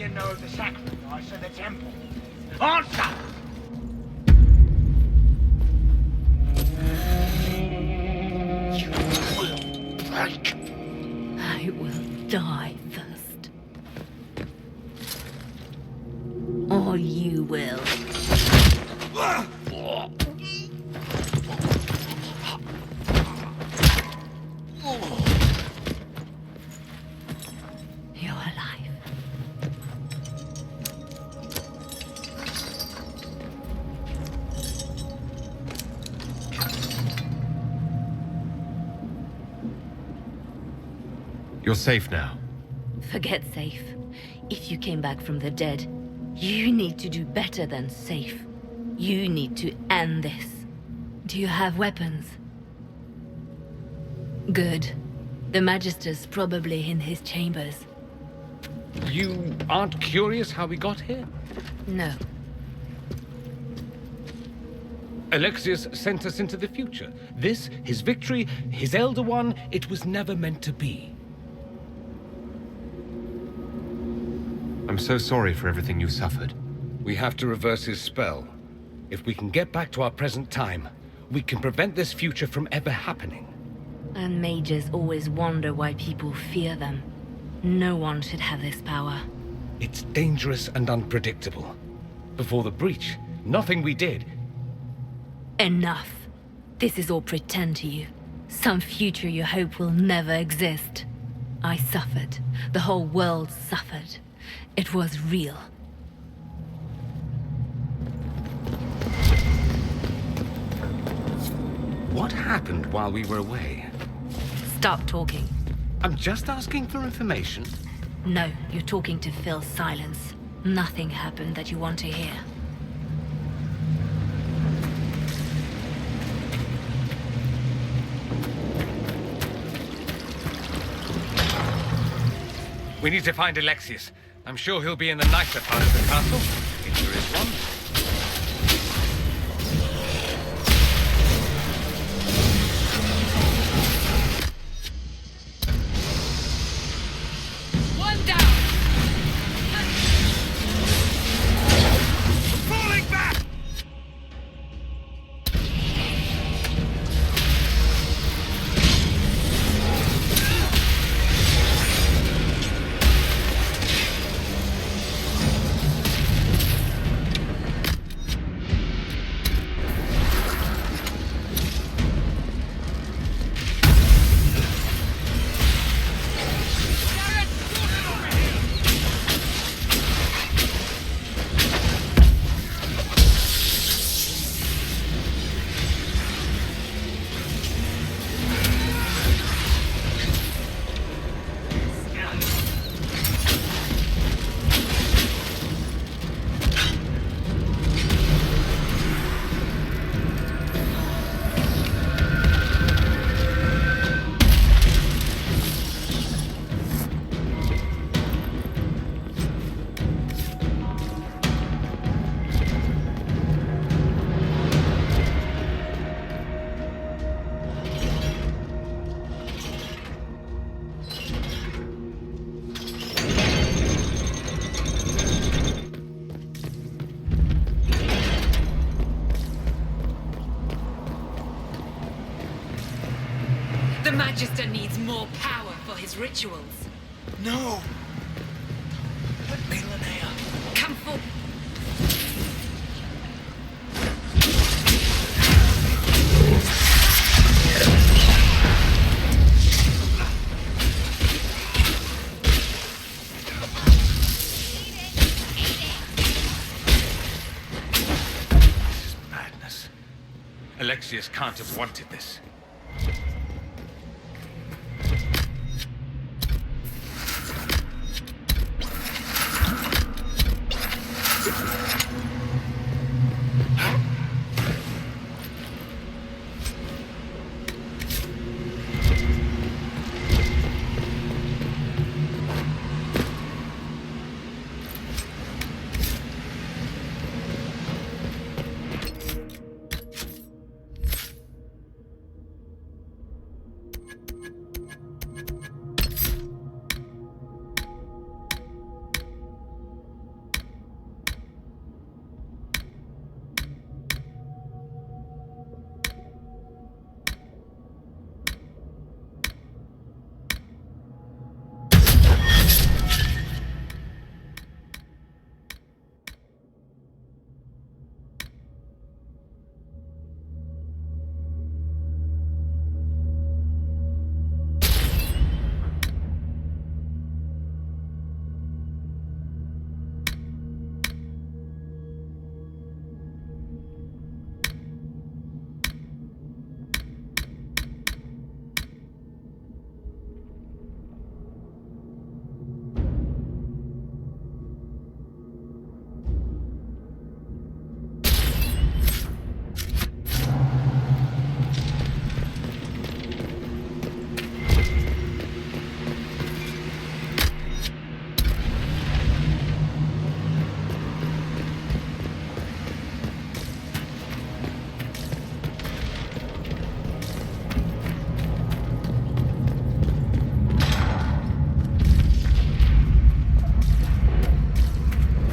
you know of the sacrifice of the temple? Answer! You will break. I will die first. Or you will. You're alive. You're safe now. Forget safe. If you came back from the dead, you need to do better than safe. You need to end this. Do you have weapons? Good. The Magister's probably in his chambers. You aren't curious how we got here? No. Alexius sent us into the future. This, his victory, his Elder One, it was never meant to be. I'm so sorry for everything you suffered. We have to reverse his spell. If we can get back to our present time, we can prevent this future from ever happening. And mages always wonder why people fear them. No one should have this power. It's dangerous and unpredictable. Before the breach, nothing we did. Enough. This is all pretend to you. Some future you hope will never exist. I suffered. The whole world suffered. It was real. What happened while we were away? Stop talking. I'm just asking for information. No, you're talking to fill silence. Nothing happened that you want to hear. We need to find Alexius. I'm sure he'll be in the nicer part of the castle, if there is one. One down! Falling back! The Magister needs more power for his rituals. No! Let me, Linnea. Come forward. This is madness. Alexius can't have wanted this.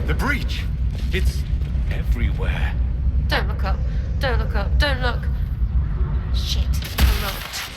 The breach! It's everywhere. Don't look up. Don't look up. Don't look. Shit. I'm locked.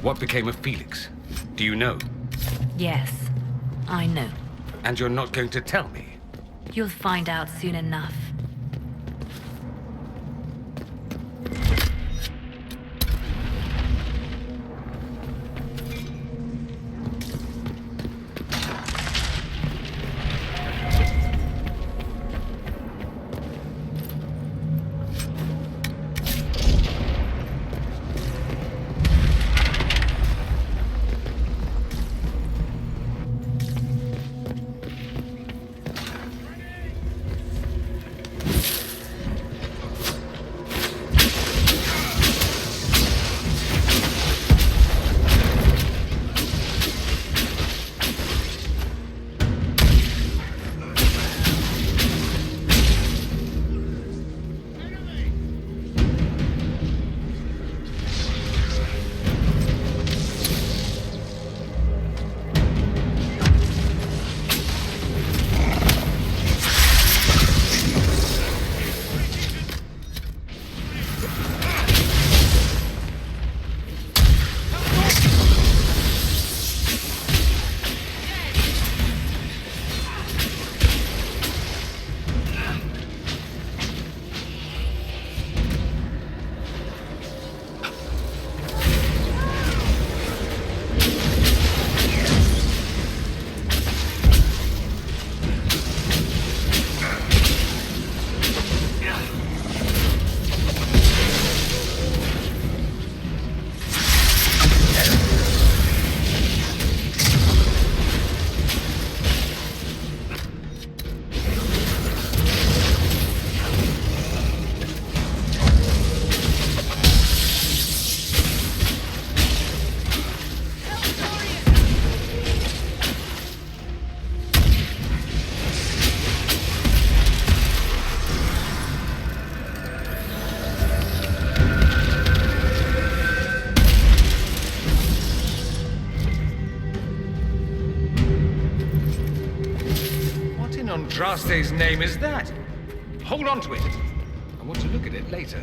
What became of Felix? Do you know? Yes, I know. And you're not going to tell me? You'll find out soon enough. Andraste's name is that? Hold on to it. I want to look at it later.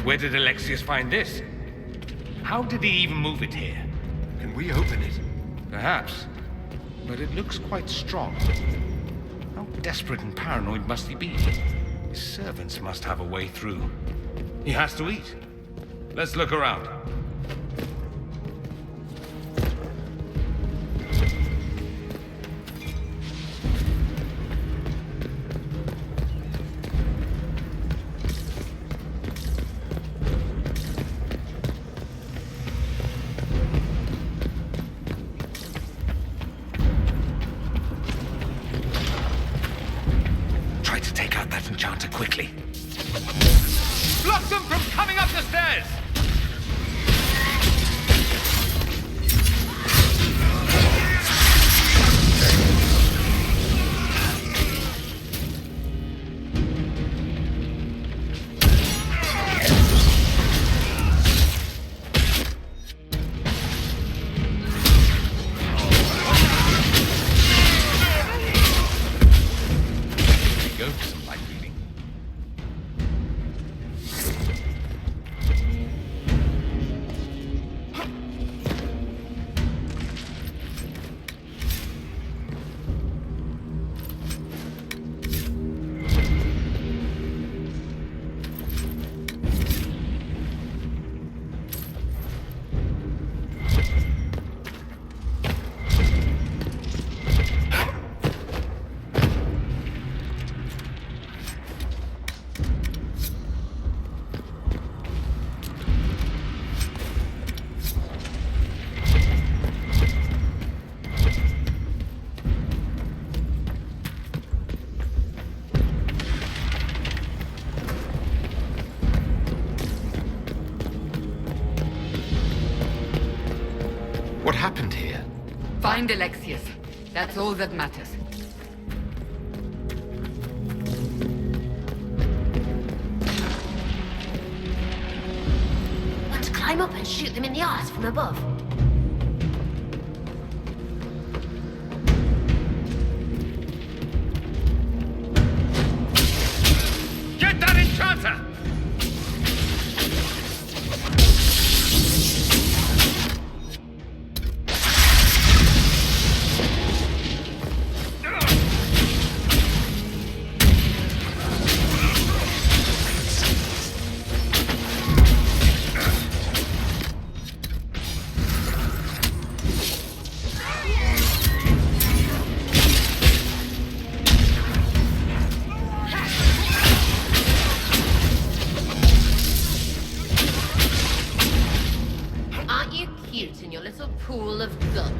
Where did Alexius find this? How did he even move it here? Can we open it? Perhaps. But it looks quite strong. How desperate and paranoid must he be? His servants must have a way through. He has to eat. Let's look around. Quickly. Block them from coming up the stairs! What happened here? Find Alexius. That's all that matters. Want to climb up and shoot them in the eyes from above? Get that enchanter! Aren't you cute in your little pool of guts?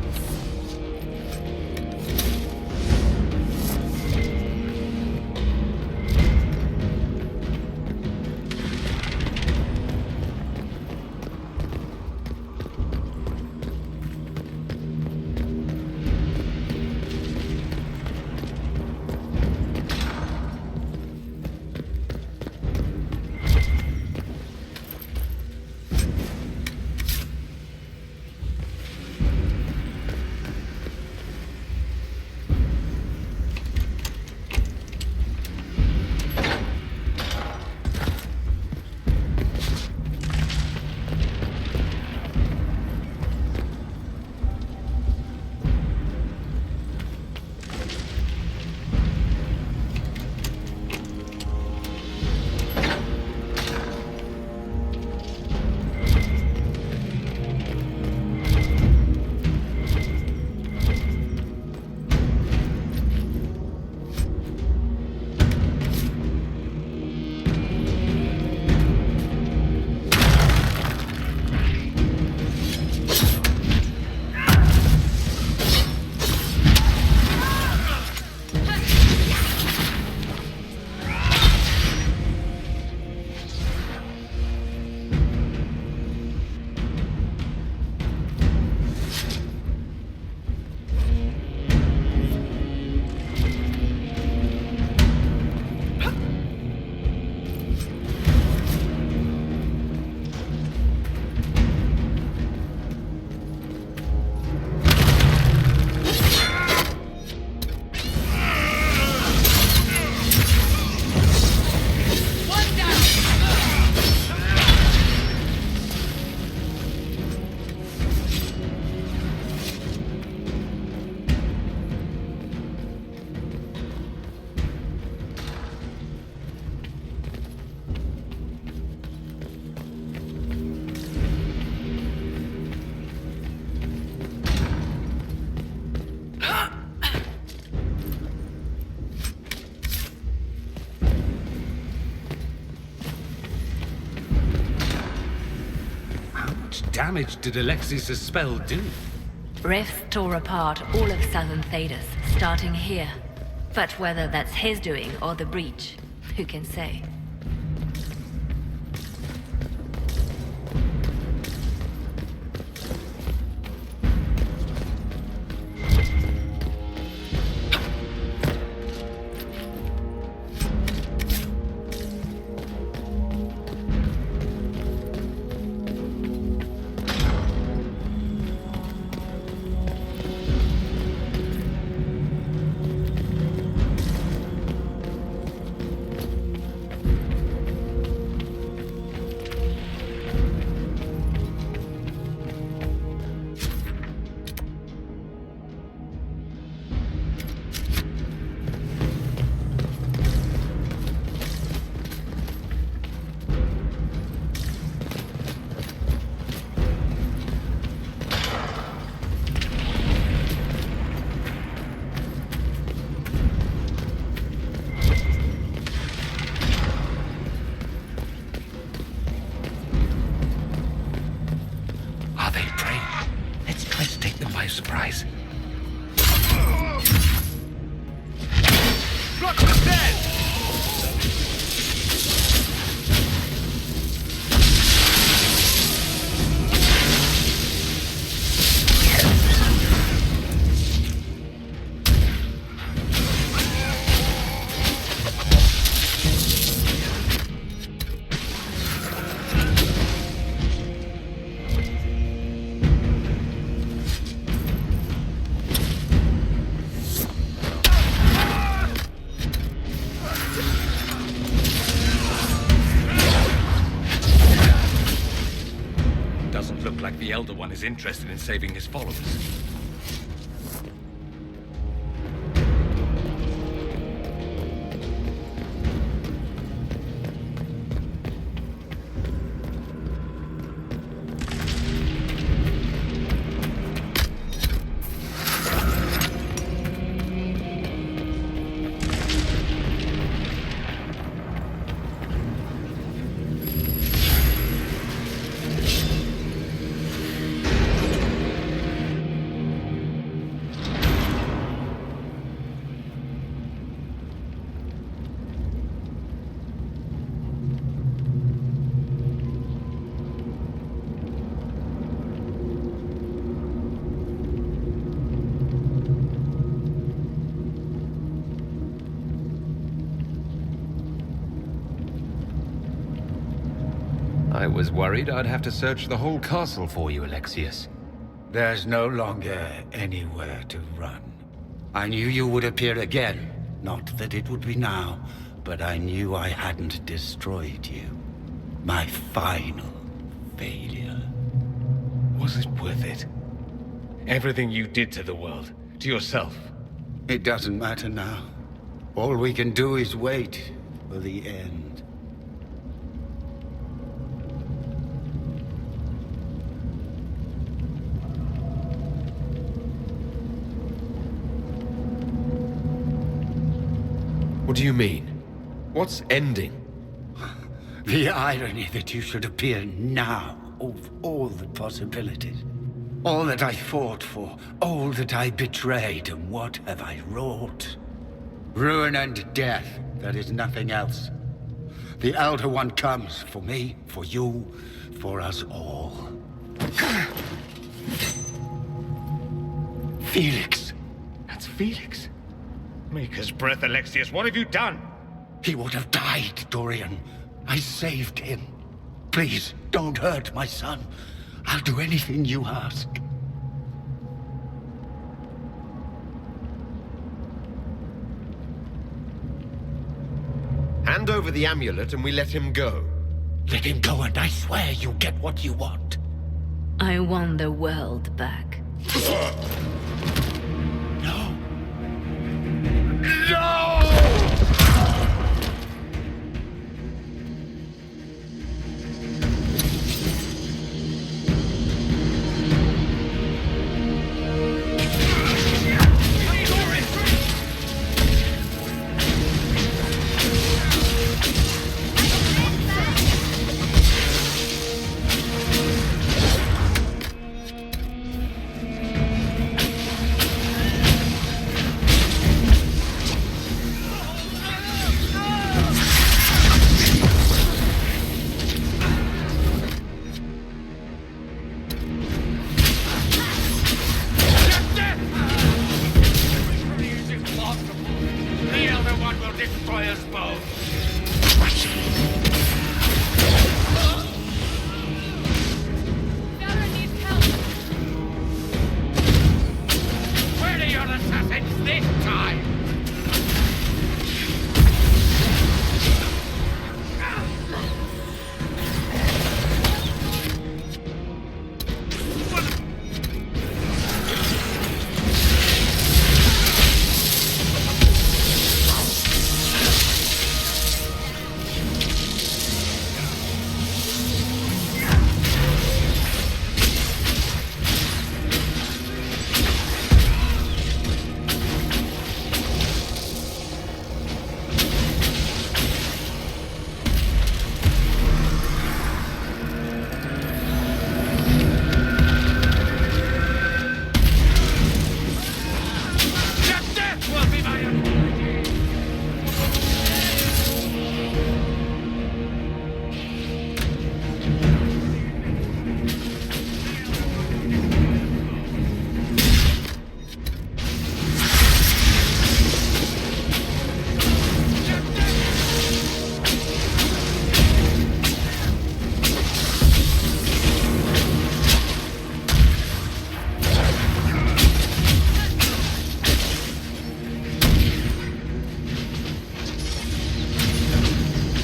Damage did Alexius' spell do? Rifts tore apart all of southern Thedas, starting here. But whether that's his doing or the breach, who can say? Surprise. Block the stairs! Doesn't look like the Elder One is interested in saving his followers. I was worried I'd have to search the whole castle for you, Alexius. There's no longer anywhere to run. I knew you would appear again. Not that it would be now, but I knew I hadn't destroyed you. My final failure. Was it worth it? Everything you did to the world, to yourself. It doesn't matter now. All we can do is wait for the end. What do you mean? What's ending? The irony that you should appear now of all the possibilities. All that I fought for, all that I betrayed, and what have I wrought? Ruin and death, there is nothing else. The Elder One comes for me, for you, for us all. Felix. That's Felix. Maker's breath, Alexius, what have you done? He would have died, Dorian. I saved him. Please, don't hurt my son. I'll do anything you ask. Hand over the amulet and we let him go. Let him go and I swear you'll get what you want. I want the world back. No!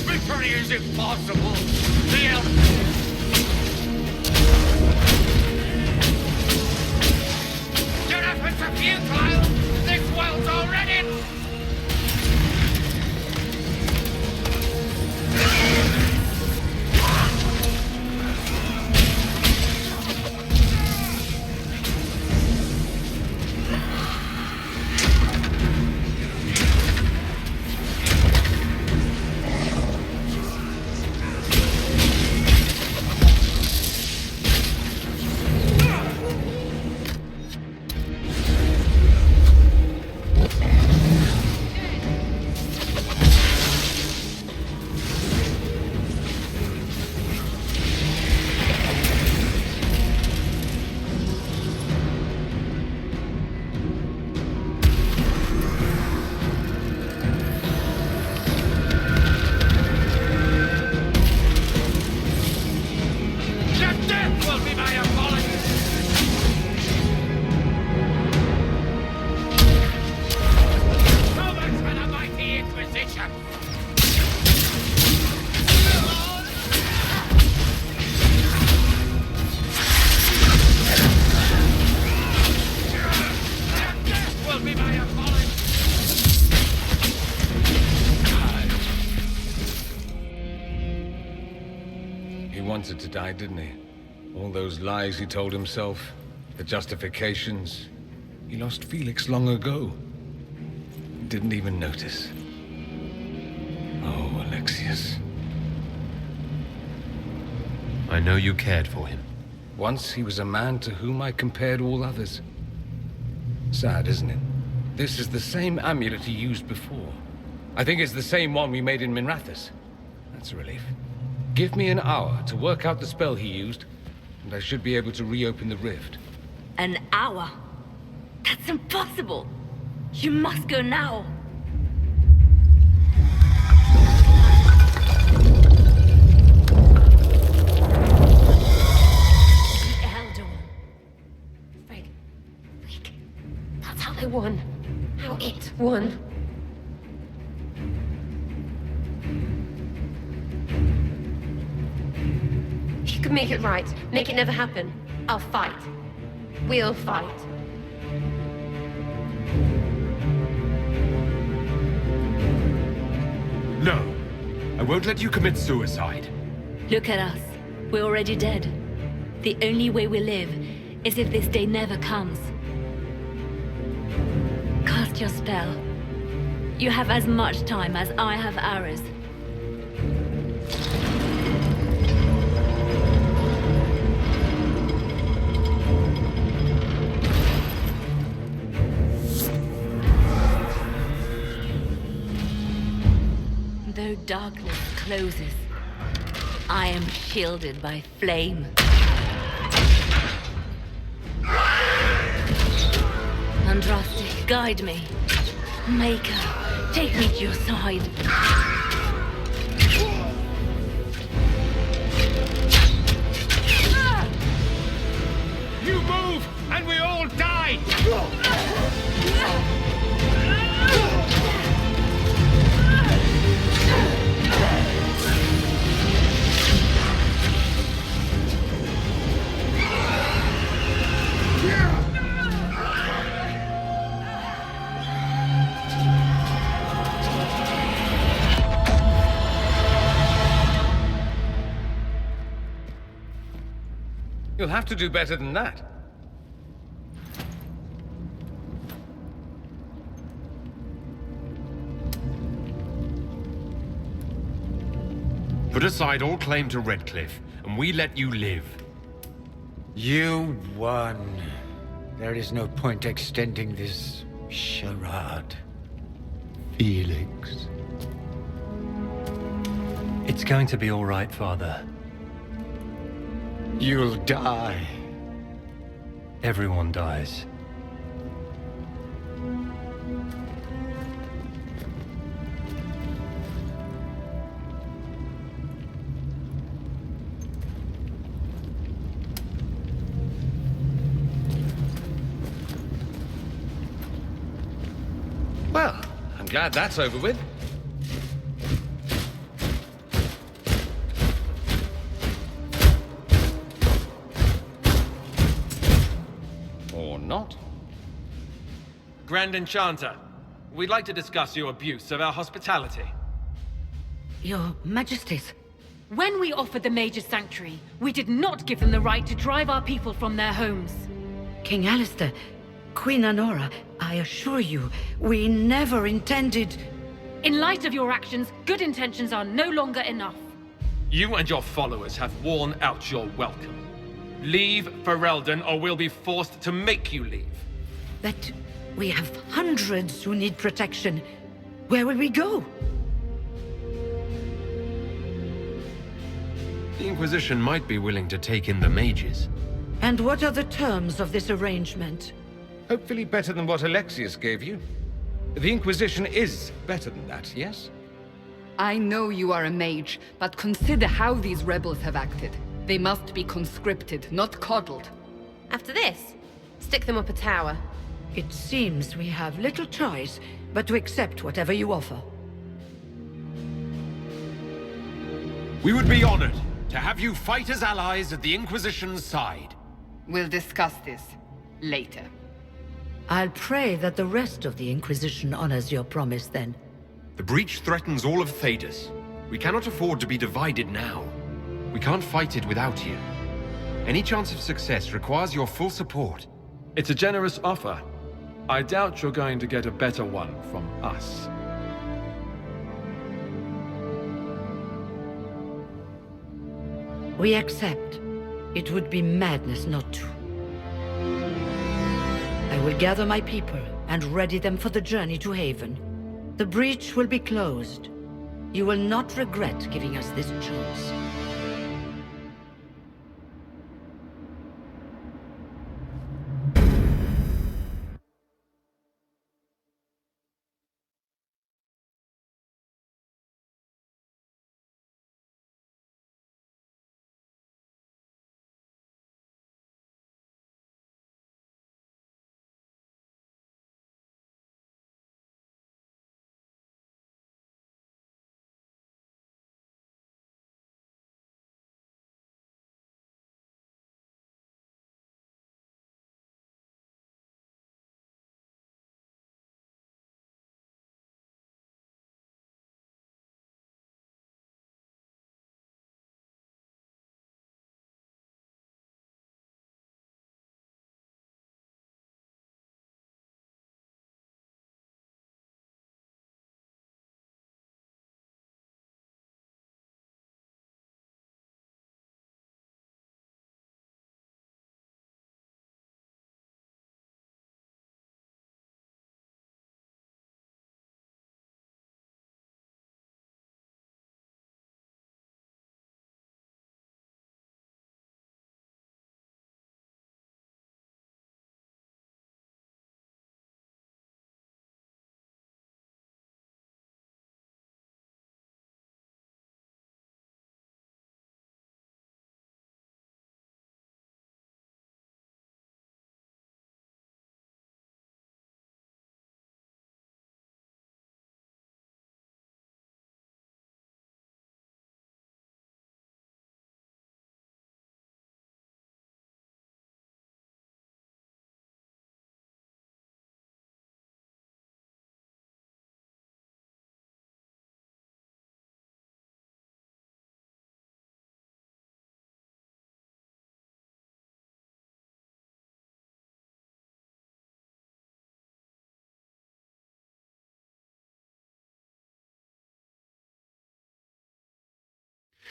Victory is impossible! The died, didn't he? All those lies he told himself, the justifications. He lost Felix long ago. Didn't even notice. Oh, Alexius. I know you cared for him. Once he was a man to whom I compared all others. Sad, isn't it? This is the same amulet he used before. I think it's the same one we made in Minrathous. That's a relief. Give me an hour to work out the spell he used, and I should be able to reopen the rift. An hour? That's impossible! You must go now! The Elder One. Frigg. That's how they won. How it won. You can make it right. Make it never happen. I'll fight. We'll fight. No. I won't let you commit suicide. Look at us. We're already dead. The only way we live is if this day never comes. Cast your spell. You have as much time as I have arrows. Though darkness closes, I am shielded by flame. Andraste, guide me. Maker, take me to your side. You move, and we all die! You'll have to do better than that. Put aside all claim to Redcliffe, and we let you live. You won. There is no point extending this charade. Felix. It's going to be all right, Father. You'll die. Everyone dies. Well, I'm glad that's over with. Or not. Grand Enchanter, we'd like to discuss your abuse of our hospitality. Your Majesties. When we offered the Mage's Sanctuary, we did not give them the right to drive our people from their homes. King Alistair, Queen Honora, I assure you, we never intended... In light of your actions, good intentions are no longer enough. You and your followers have worn out your welcome. Leave Ferelden, or we'll be forced to make you leave. But we have hundreds who need protection. Where will we go? The Inquisition might be willing to take in the mages. And what are the terms of this arrangement? Hopefully better than what Alexius gave you. The Inquisition is better than that, yes? I know you are a mage, but consider how these rebels have acted. They must be conscripted, not coddled. After this, stick them up a tower. It seems we have little choice but to accept whatever you offer. We would be honored to have you fight as allies at the Inquisition's side. We'll discuss this later. I'll pray that the rest of the Inquisition honors your promise then. The breach threatens all of Thedas. We cannot afford to be divided now. We can't fight it without you. Any chance of success requires your full support. It's a generous offer. I doubt you're going to get a better one from us. We accept. It would be madness not to. I will gather my people and ready them for the journey to Haven. The breach will be closed. You will not regret giving us this chance.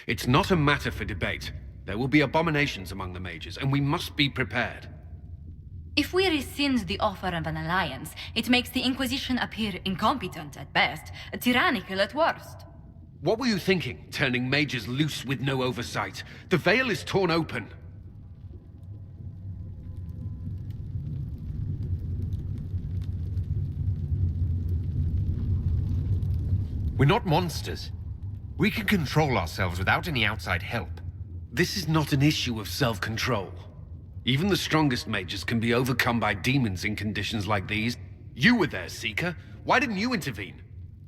It's not a matter for debate. There will be abominations among the mages, and we must be prepared. If we rescind the offer of an alliance, it makes the Inquisition appear incompetent at best, tyrannical at worst. What were you thinking, turning mages loose with no oversight? The veil is torn open. We're not monsters. We can control ourselves without any outside help. This is not an issue of self-control. Even the strongest mages can be overcome by demons in conditions like these. You were there, Seeker. Why didn't you intervene?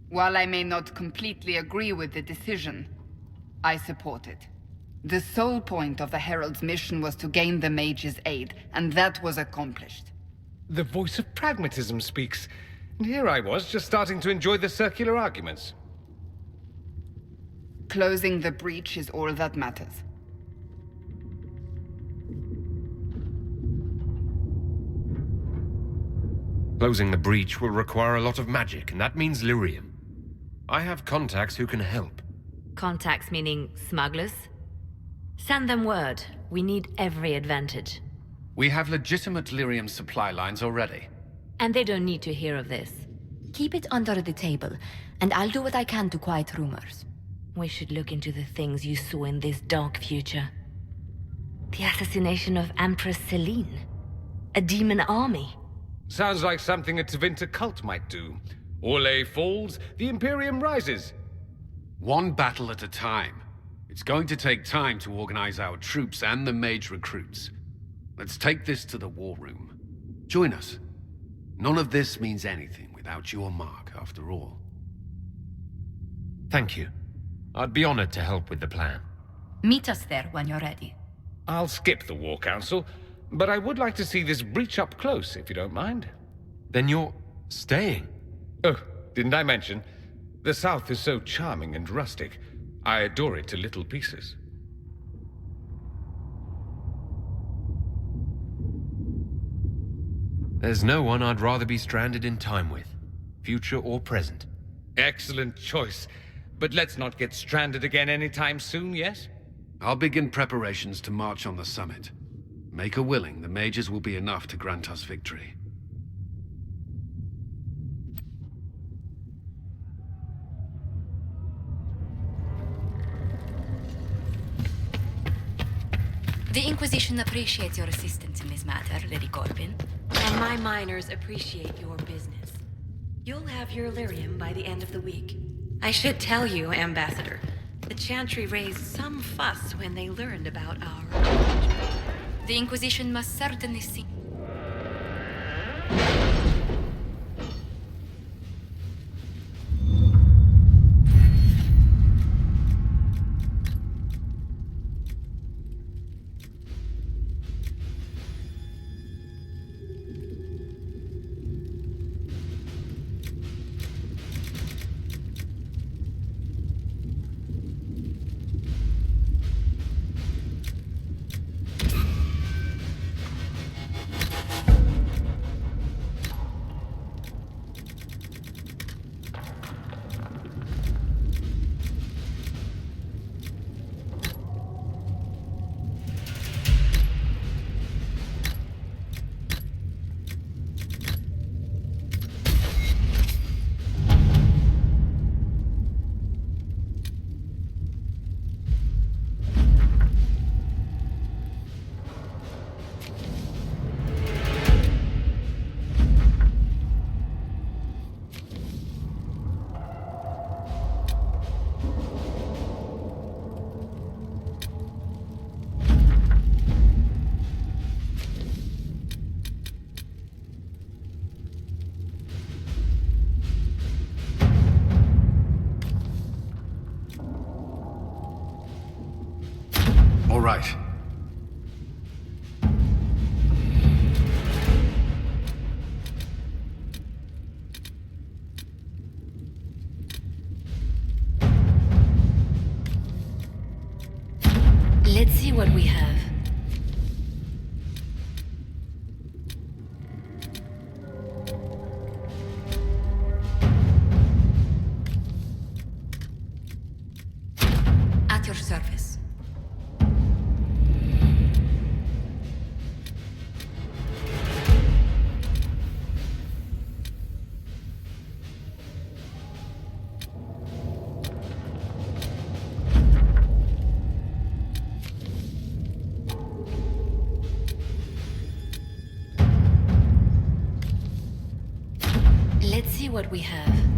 While I may not completely agree with the decision, I support it. The sole point of the Herald's mission was to gain the mage's aid, and that was accomplished. The voice of pragmatism speaks. And here I was, just starting to enjoy the circular arguments. Closing the breach is all that matters. Closing the breach will require a lot of magic, and that means lyrium. I have contacts who can help. Contacts meaning smugglers? Send them word. We need every advantage. We have legitimate lyrium supply lines already. And they don't need to hear of this. Keep it under the table, and I'll do what I can to quiet rumors. We should look into the things you saw in this dark future. The assassination of Empress Celine. A demon army. Sounds like something a Tevinter cult might do. Orlais falls, the Imperium rises. One battle at a time. It's going to take time to organize our troops and the mage recruits. Let's take this to the war room. Join us. None of this means anything without your mark, after all. Thank you. I'd be honored to help with the plan. Meet us there when you're ready. I'll skip the War Council, but I would like to see this breach up close, if you don't mind. Then you're staying? Oh, didn't I mention? The South is so charming and rustic. I adore it to little pieces. There's no one I'd rather be stranded in time with, future or present. Excellent choice. But let's not get stranded again anytime soon, yes? I'll begin preparations to march on the summit. Make a willing, the mages will be enough to grant us victory. The Inquisition appreciates your assistance in this matter, Lady Corbin. And my miners appreciate your business. You'll have your lyrium by the end of the week. I should tell you, Ambassador, the Chantry raised some fuss when they learned about our arrangement. The Inquisition must certainly see. All right. Let's see what we have. At your service. Let's see what we have.